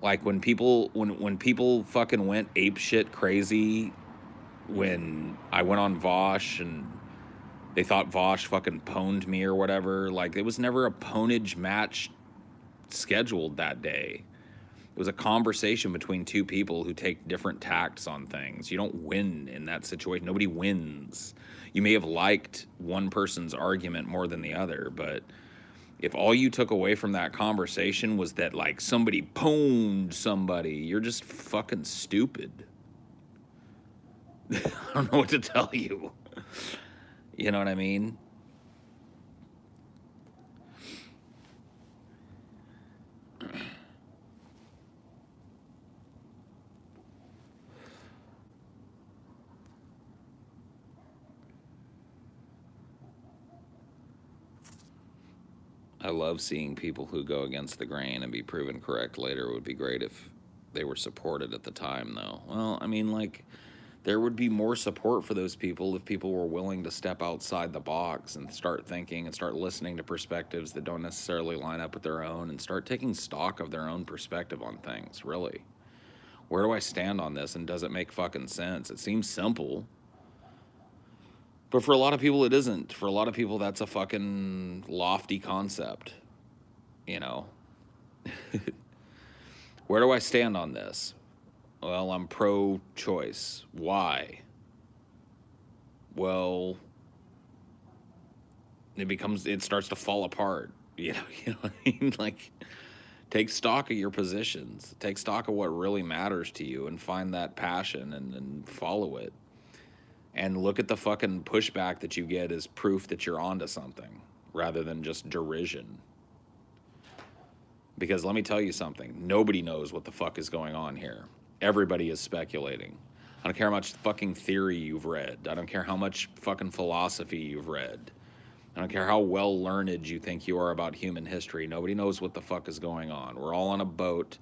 Like when people fucking went apeshit crazy when I went on Vosh and they thought Vosh fucking pwned me or whatever. Like, it was never a pwnage match scheduled that day. It was a conversation between two people who take different tacts on things. You don't win in that situation. Nobody wins. You may have liked one person's argument more than the other, but if all you took away from that conversation was that, like, somebody pwned somebody, you're just fucking stupid. I don't know what to tell you. You know what I mean? I love seeing people who go against the grain and be proven correct later. It would be great if they were supported at the time, though. Well, I mean, like, there would be more support for those people if people were willing to step outside the box and start thinking and start listening to perspectives that don't necessarily line up with their own and start taking stock of their own perspective on things, really. Where do I stand on this, and does it make fucking sense? It seems simple. But for a lot of people, it isn't. For a lot of people, that's a fucking lofty concept, you know? Where do I stand on this? Well, I'm pro-choice. Why? Well, it starts to fall apart. You know what I mean? Like, take stock of your positions. Take stock of what really matters to you and find that passion and follow it. And look at the fucking pushback that you get as proof that you're onto something rather than just derision. Because let me tell you something. Nobody knows what the fuck is going on here. Everybody is speculating. I don't care how much fucking theory you've read. I don't care how much fucking philosophy you've read. I don't care how well learned you think you are about human history. Nobody knows what the fuck is going on. We're all on a boat.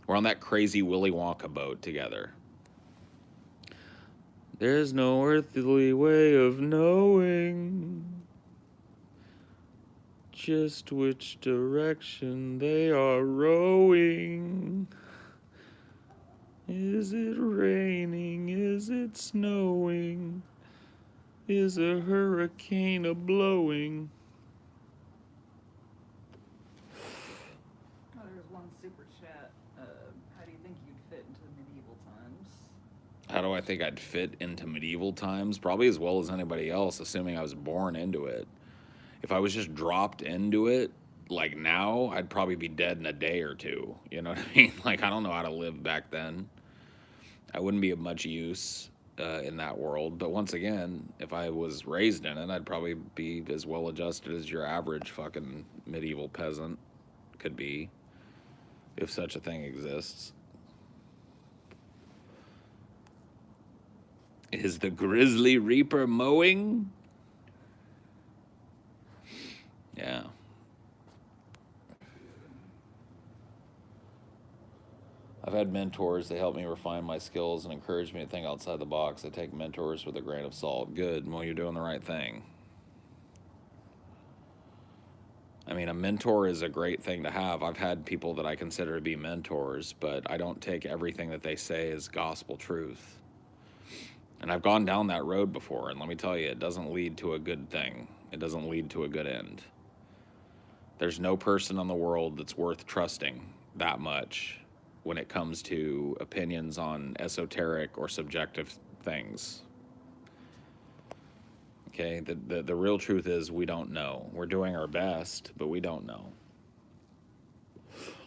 We're on that crazy Willy Wonka boat together. There's no earthly way of knowing just which direction they are rowing. Is it raining? Is it snowing? Is a hurricane a-blowing? Oh, there's one super chat. How do you think you'd fit into the medieval times? How do I think I'd fit into medieval times? Probably as well as anybody else, assuming I was born into it. If I was just dropped into it, like now, I'd probably be dead in a day or two. You know what I mean? Like, I don't know how to live back then. I wouldn't be of much use in that world. But once again, if I was raised in it, I'd probably be as well adjusted as your average fucking medieval peasant could be, if such a thing exists. Is the Grizzly Reaper mowing? Yeah. I've had mentors. They help me refine my skills and encourage me to think outside the box. I take mentors with a grain of salt. Good. Well, you're doing the right thing. I mean, a mentor is a great thing to have. I've had people that I consider to be mentors, but I don't take everything that they say as gospel truth. And I've gone down that road before, and let me tell you, it doesn't lead to a good thing. It doesn't lead to a good end. There's no person in the world that's worth trusting that much when it comes to opinions on esoteric or subjective things. Okay, the real truth is we don't know. We're doing our best, but we don't know.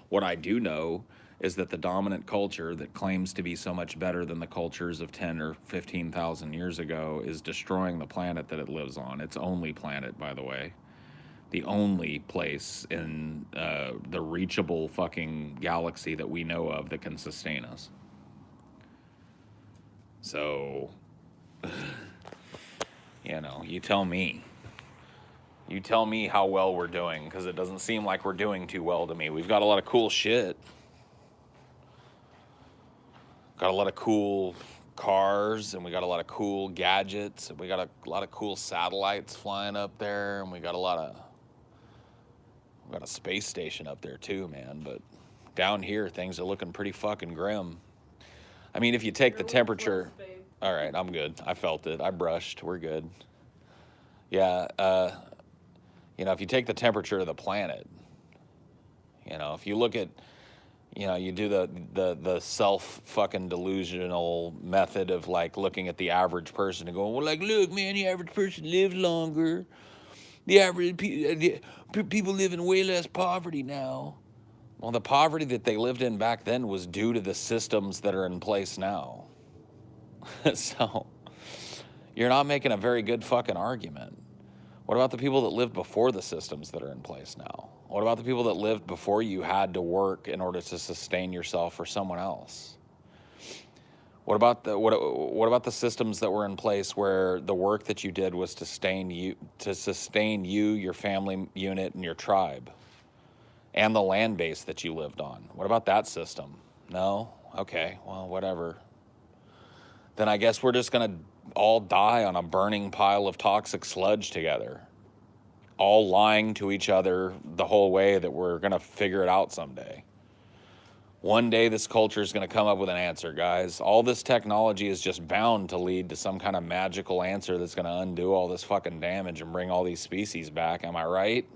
What I do know is that the dominant culture that claims to be so much better than the cultures of 10 or 15,000 years ago is destroying the planet that it lives on. Its only planet, by the way. The only place in the reachable fucking galaxy that we know of that can sustain us. So, you know, you tell me. You tell me how well we're doing, because it doesn't seem like we're doing too well to me. We've got a lot of cool shit. Got a lot of cool cars, and we got a lot of cool gadgets, and we got a lot of cool satellites flying up there, and we got a space station up there too, man. But down here, things are looking pretty fucking grim. I mean, if you take the temperature... All right, I'm good. I felt it. I brushed. We're good. Yeah, you know, if you take the temperature of the planet, you know, if you look at, you know, you do the self-fucking delusional method of, like, looking at the average person and going, well, like, look, man, the average person lives longer. The average people live in way less poverty now. Well, the poverty that they lived in back then was due to the systems that are in place now. So, you're not making a very good fucking argument. What about the people that lived before the systems that are in place now? What about the people that lived before you had to work in order to sustain yourself or someone else? What about the systems that were in place where the work that you did was to sustain you, your family unit, and your tribe, and the land base that you lived on? What about that system? No? Okay, well, whatever. Then I guess we're just gonna all die on a burning pile of toxic sludge together, all lying to each other the whole way that we're gonna figure it out someday. One day this culture is gonna come up with an answer, guys. All this technology is just bound to lead to some kind of magical answer that's gonna undo all this fucking damage and bring all these species back. Am I right?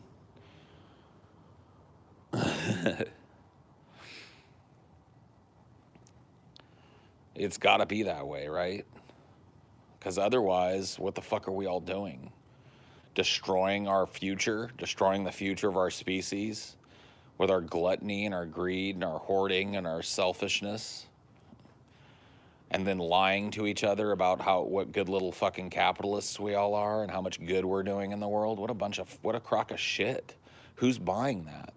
It's gotta be that way, right? Because otherwise, what the fuck are we all doing? Destroying our future, destroying the future of our species with our gluttony and our greed and our hoarding and our selfishness, and then lying to each other about what good little fucking capitalists we all are and how much good we're doing in the world. What a crock of shit. Who's buying that?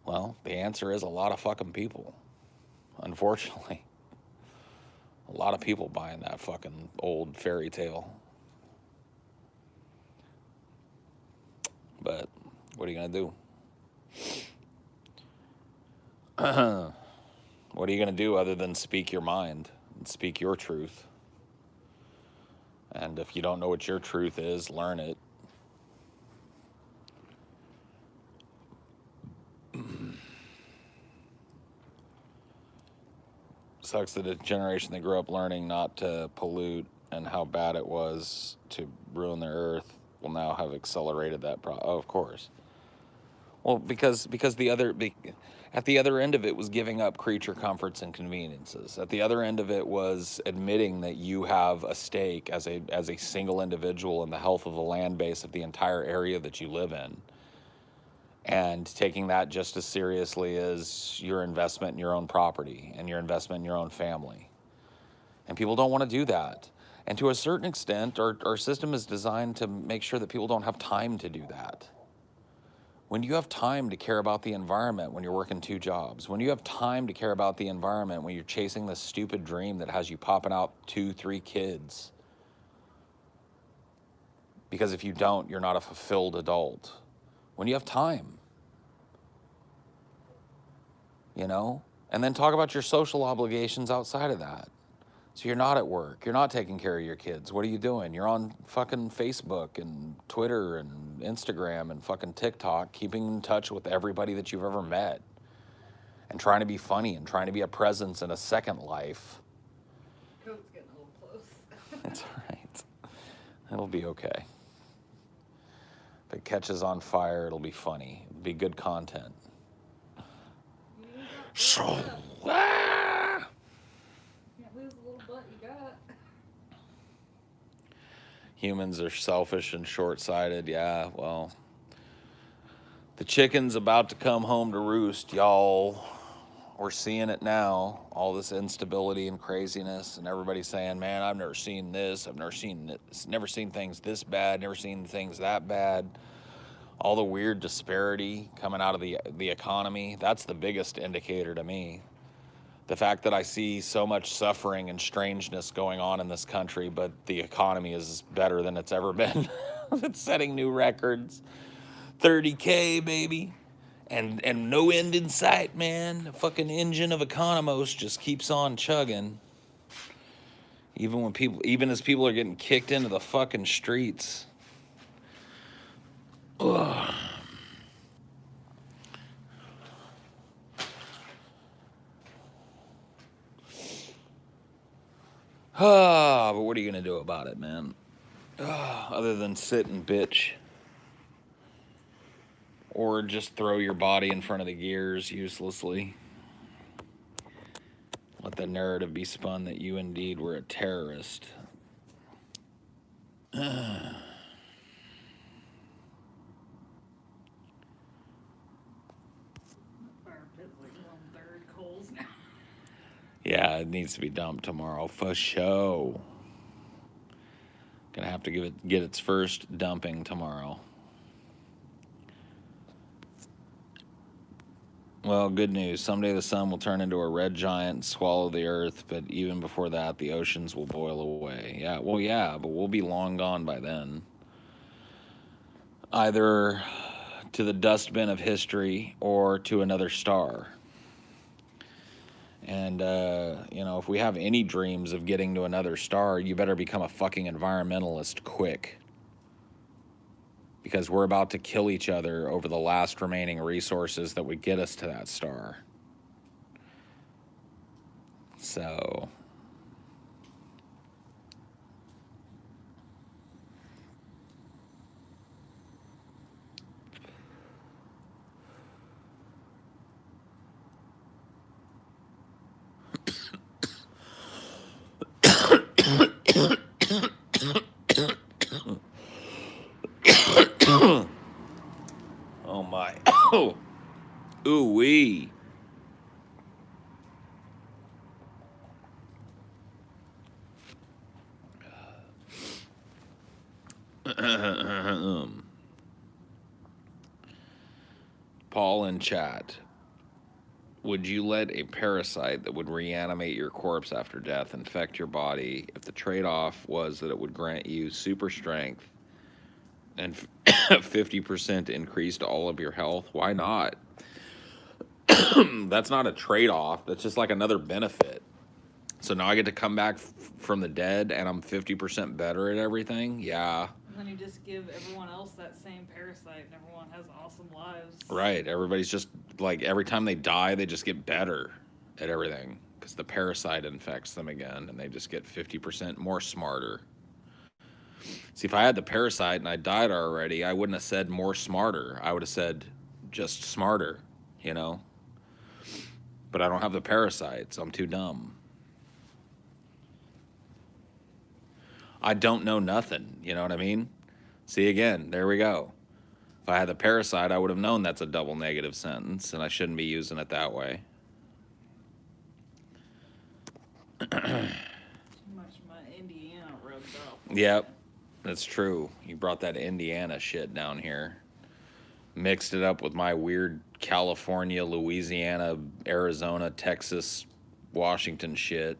Well, the answer is a lot of fucking people, unfortunately. A lot of people buying that fucking old fairy tale. But what are you going to do? What are you going to do other than speak your mind and speak your truth? And if you don't know what your truth is, learn it. Sucks that a generation that grew up learning not to pollute and how bad it was to ruin their earth will now have accelerated that Oh, of course. Well, because at the other end of it was giving up creature comforts and conveniences. At the other end of it was admitting that you have a stake as a single individual in the health of the land base of the entire area that you live in. And taking that just as seriously as your investment in your own property and your investment in your own family. And people don't want to do that. And to a certain extent, our system is designed to make sure that people don't have time to do that. When you have time to care about the environment when you're working 2 jobs, when you have time to care about the environment when you're chasing this stupid dream that has you popping out 2, 3 kids. Because if you don't, you're not a fulfilled adult. When you have time, you know? And then talk about your social obligations outside of that. So you're not at work. You're not taking care of your kids. What are you doing? You're on fucking Facebook and Twitter and Instagram and fucking TikTok, keeping in touch with everybody that you've ever met and trying to be funny and trying to be a presence in a second life. Coat's getting a little close. It's all right. It'll be okay. If it catches on fire, it'll be funny. It'll be good content. So, Can't lose the little butt you got. Humans are selfish and short-sighted. Yeah, well, the chicken's about to come home to roost, y'all. we're seeing it now, all this instability and craziness, and everybody saying, man, I've never seen this, I've never seen things this bad, never seen things that bad. All the weird disparity coming out of the economy, that's the biggest indicator to me. The fact that I see so much suffering and strangeness going on in this country, but the economy is better than it's ever been. It's setting new records. 30K, baby. And no end in sight, man. The fucking engine of Economos just keeps on chugging. Even as people are getting kicked into the fucking streets. Ugh. But what are you gonna do about it, man? Other than sit and bitch. Or just throw your body in front of the gears uselessly. Let the narrative be spun that you indeed were a terrorist. Fire pit's like 1/3 coals now. Yeah, it needs to be dumped tomorrow for sure. Gonna have to get its first dumping tomorrow. Well, good news. Someday the sun will turn into a red giant and swallow the earth, but even before that, the oceans will boil away. Yeah, well, yeah, but we'll be long gone by then. Either to the dustbin of history or to another star. And, if we have any dreams of getting to another star, you better become a fucking environmentalist quick. Because we're about to kill each other over the last remaining resources that would get us to that star. So... Oh my. Ooh wee. Paul in chat. Would you let a parasite that would reanimate your corpse after death infect your body if the trade-off was that it would grant you super strength and 50% increase to all of your health? Why not? That's not a trade-off. That's just like another benefit. So now I get to come back from the dead and I'm 50% better at everything? Yeah. And then you just give everyone else that same parasite and everyone has awesome lives. Right. Everybody's just like, every time they die, they just get better at everything because the parasite infects them again and they just get 50% more smarter. See, if I had the parasite and I died already, I wouldn't have said more smarter. I would have said just smarter, But I don't have the parasite, so I'm too dumb. I don't know nothing, you know what I mean? See, again, there we go. If I had the parasite, I would have known that's a double negative sentence, and I shouldn't be using it that way. Too much my Indiana rubbed up. Yep, that's true. You brought that Indiana shit down here. Mixed it up with my weird California, Louisiana, Arizona, Texas, Washington shit.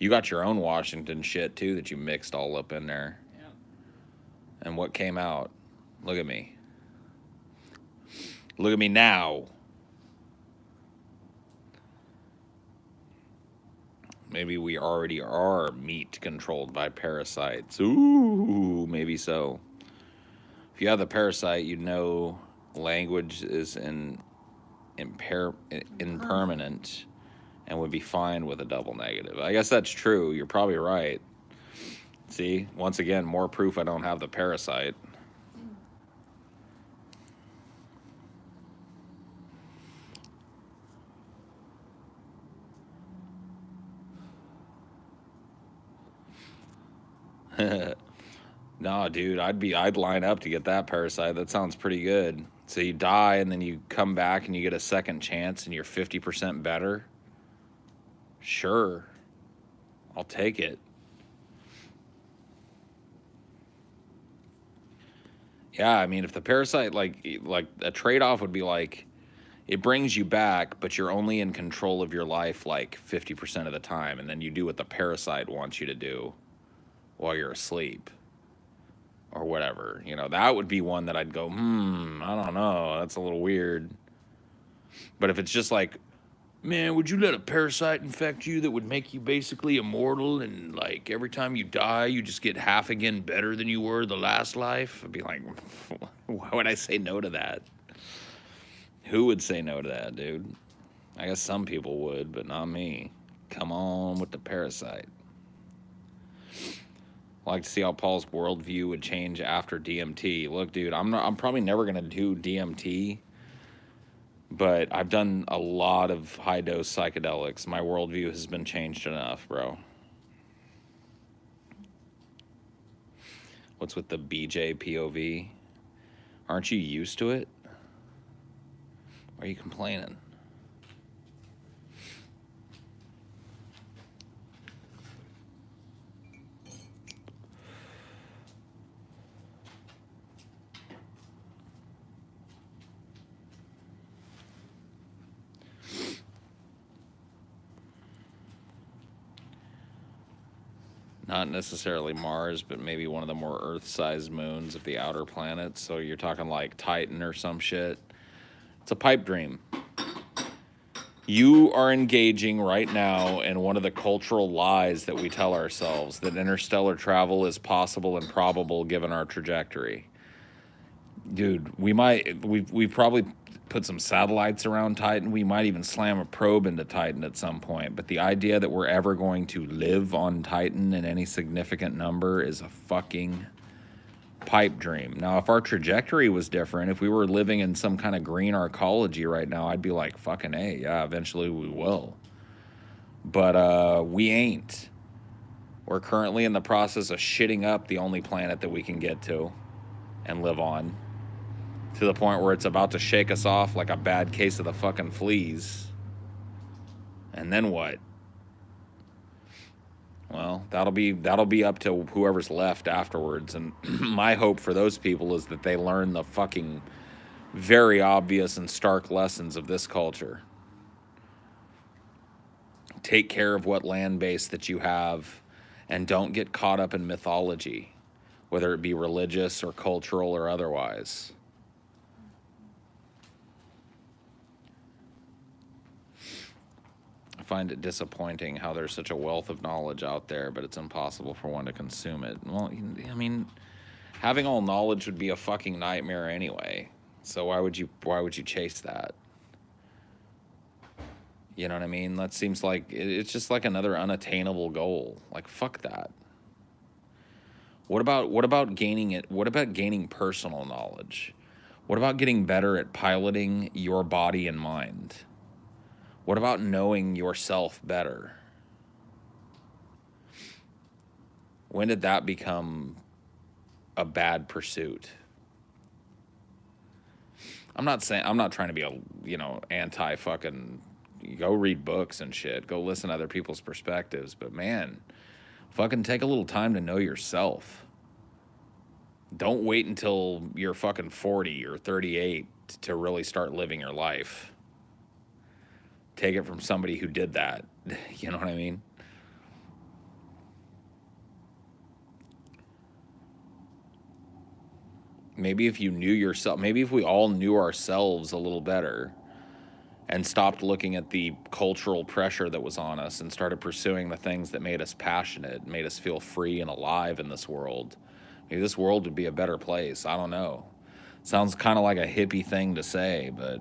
You got your own Washington shit, too, that you mixed all up in there. Yeah. And what came out? Look at me. Look at me now. Maybe we already are meat controlled by parasites. Ooh, maybe so. If you have the parasite, you know language is impermanent and would be fine with a double negative. I guess that's true. You're probably right. See, once again, more proof I don't have the parasite. Nah, dude, I'd line up to get that parasite. That sounds pretty good. So you die and then you come back and you get a second chance and you're 50% better. Sure. I'll take it. Yeah, I mean, if the parasite, like a trade-off would be like, it brings you back, but you're only in control of your life like 50% of the time, and then you do what the parasite wants you to do while you're asleep or whatever. You know, that would be one that I'd go, I don't know, that's a little weird. But if it's just like, man, would you let a parasite infect you that would make you basically immortal, and like every time you die, you just get half again better than you were the last life? I'd be like, why would I say no to that? Who would say no to that, dude? I guess some people would, but not me. Come on with the parasite. I like to see how Paul's worldview would change after DMT. Look, dude, I'm probably never gonna do DMT, but I've done a lot of high dose psychedelics. My worldview has been changed enough, bro. What's with the BJ POV? Aren't you used to it? Why are you complaining? Not necessarily Mars, but maybe one of the more Earth-sized moons of the outer planets. So you're talking like Titan or some shit. It's a pipe dream. You are engaging right now in one of the cultural lies that we tell ourselves, that interstellar travel is possible and probable given our trajectory. Dude, we've probably put some satellites around Titan. We might even slam a probe into Titan at some point. But the idea that we're ever going to live on Titan in any significant number is a fucking pipe dream. Now, if our trajectory was different, if we were living in some kind of green arcology right now, I'd be like, fucking A, yeah, eventually we will. But we ain't. We're currently in the process of shitting up the only planet that we can get to and live on, to the point where it's about to shake us off like a bad case of the fucking fleas. And then what? Well, that'll be up to whoever's left afterwards. And my hope for those people is that they learn the fucking very obvious and stark lessons of this culture. Take care of what land base that you have, and don't get caught up in mythology, whether it be religious or cultural or otherwise. I find it disappointing how there's such a wealth of knowledge out there, but it's impossible for one to consume it. Well, I mean, having all knowledge would be a fucking nightmare anyway. So why would you chase that? You know what I mean? That seems like it's just like another unattainable goal. Like, fuck that. What about gaining it? What about gaining personal knowledge? What about getting better at piloting your body and mind? What about knowing yourself better? When did that become a bad pursuit? I'm not trying to be a, anti fucking, go read books and shit. Go listen to other people's perspectives. But man, fucking take a little time to know yourself. Don't wait until you're fucking 40 or 38 to really start living your life. Take it from somebody who did that. You know what I mean? Maybe if you knew yourself, maybe if we all knew ourselves a little better and stopped looking at the cultural pressure that was on us and started pursuing the things that made us passionate, made us feel free and alive in this world, maybe this world would be a better place. I don't know. Sounds kind of like a hippie thing to say, but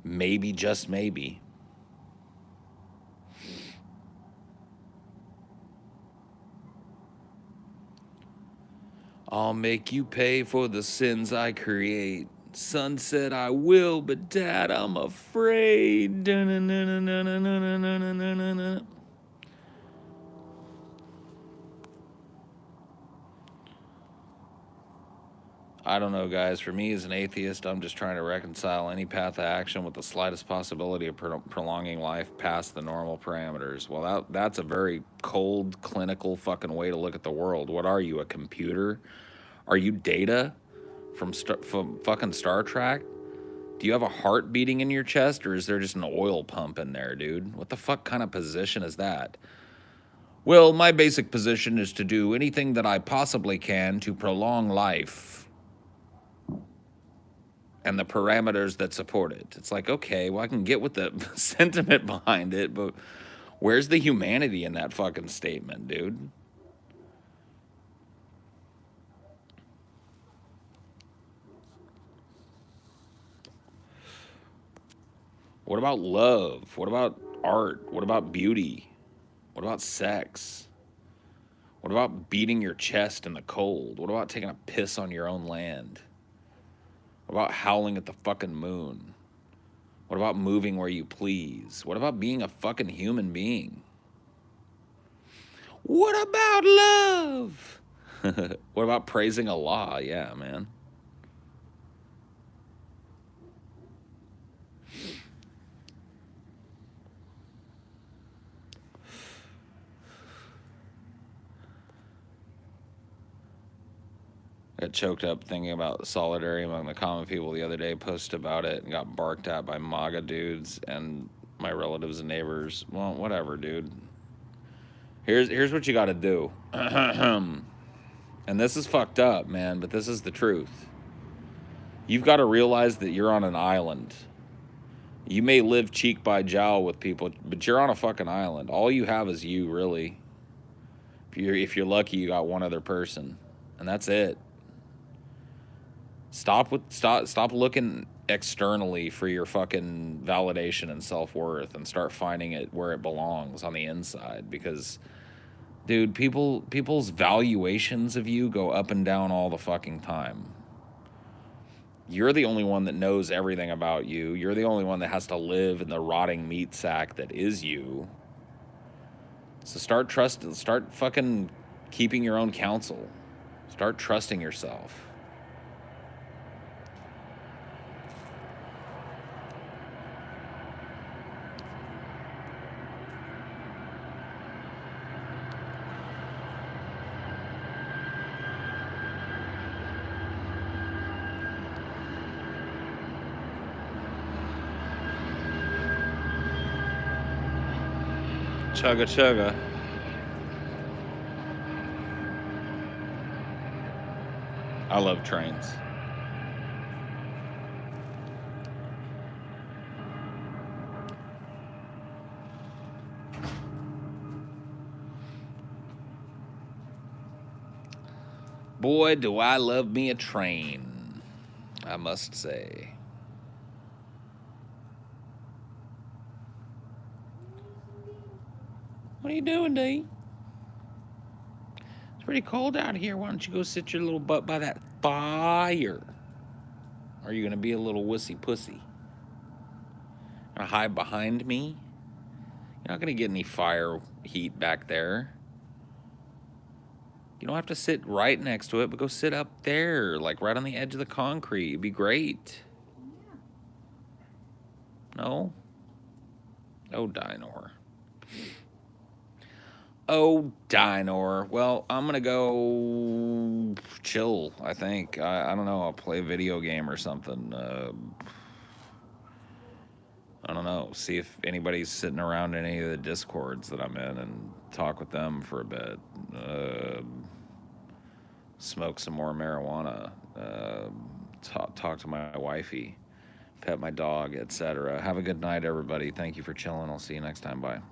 maybe, just maybe. I'll make you pay for the sins I create. Son said I will, but Dad, I'm afraid. I don't know, guys. For me as an atheist, I'm just trying to reconcile any path of action with the slightest possibility of prolonging life past the normal parameters. Well, that's a very cold, clinical fucking way to look at the world. What are you, a computer? Are you Data from fucking Star Trek? Do you have a heart beating in your chest, or is there just an oil pump in there, dude? What the fuck kind of position is that? Well, my basic position is to do anything that I possibly can to prolong life and the parameters that support it. It's like, okay, well, I can get with the sentiment behind it, but where's the humanity in that fucking statement, dude? What about love? What about art? What about beauty? What about sex? What about beating your chest in the cold? What about taking a piss on your own land? What about howling at the fucking moon? What about moving where you please? What about being a fucking human being? What about love? What about praising Allah? Yeah, man. Got choked up thinking about solidarity among the common people the other day, posted about it, and got barked at by MAGA dudes and my relatives and neighbors. Well, whatever, dude. Here's what you got to do. And this is fucked up, man, but this is the truth. You've got to realize that you're on an island. You may live cheek by jowl with people, but you're on a fucking island. All you have is you, really. If you're lucky, you got one other person, and that's it. Stop looking externally for your fucking validation and self-worth, and start finding it where it belongs, on the inside. Because, dude, people's valuations of you go up and down all the fucking time. You're the only one that knows everything about you. You're the only one that has to live in the rotting meat sack that is you. So start fucking keeping your own counsel. Start trusting yourself. Chugga chugga. I love trains. Boy, do I love me a train, I must say. What are you doing, Dee? It's pretty cold out here. Why don't you go sit your little butt by that fire? Are you going to be a little wussy pussy? Gonna hide behind me? You're not going to get any fire heat back there. You don't have to sit right next to it, but go sit up there, like right on the edge of the concrete. It'd be great. No? Oh, Dinor. Oh, Dinor. Well, I'm going to go chill, I think. I don't know. I'll play a video game or something. I don't know. See if anybody's sitting around in any of the Discords that I'm in and talk with them for a bit. Smoke some more marijuana. Talk to my wifey. Pet my dog, etc. Have a good night, everybody. Thank you for chilling. I'll see you next time. Bye.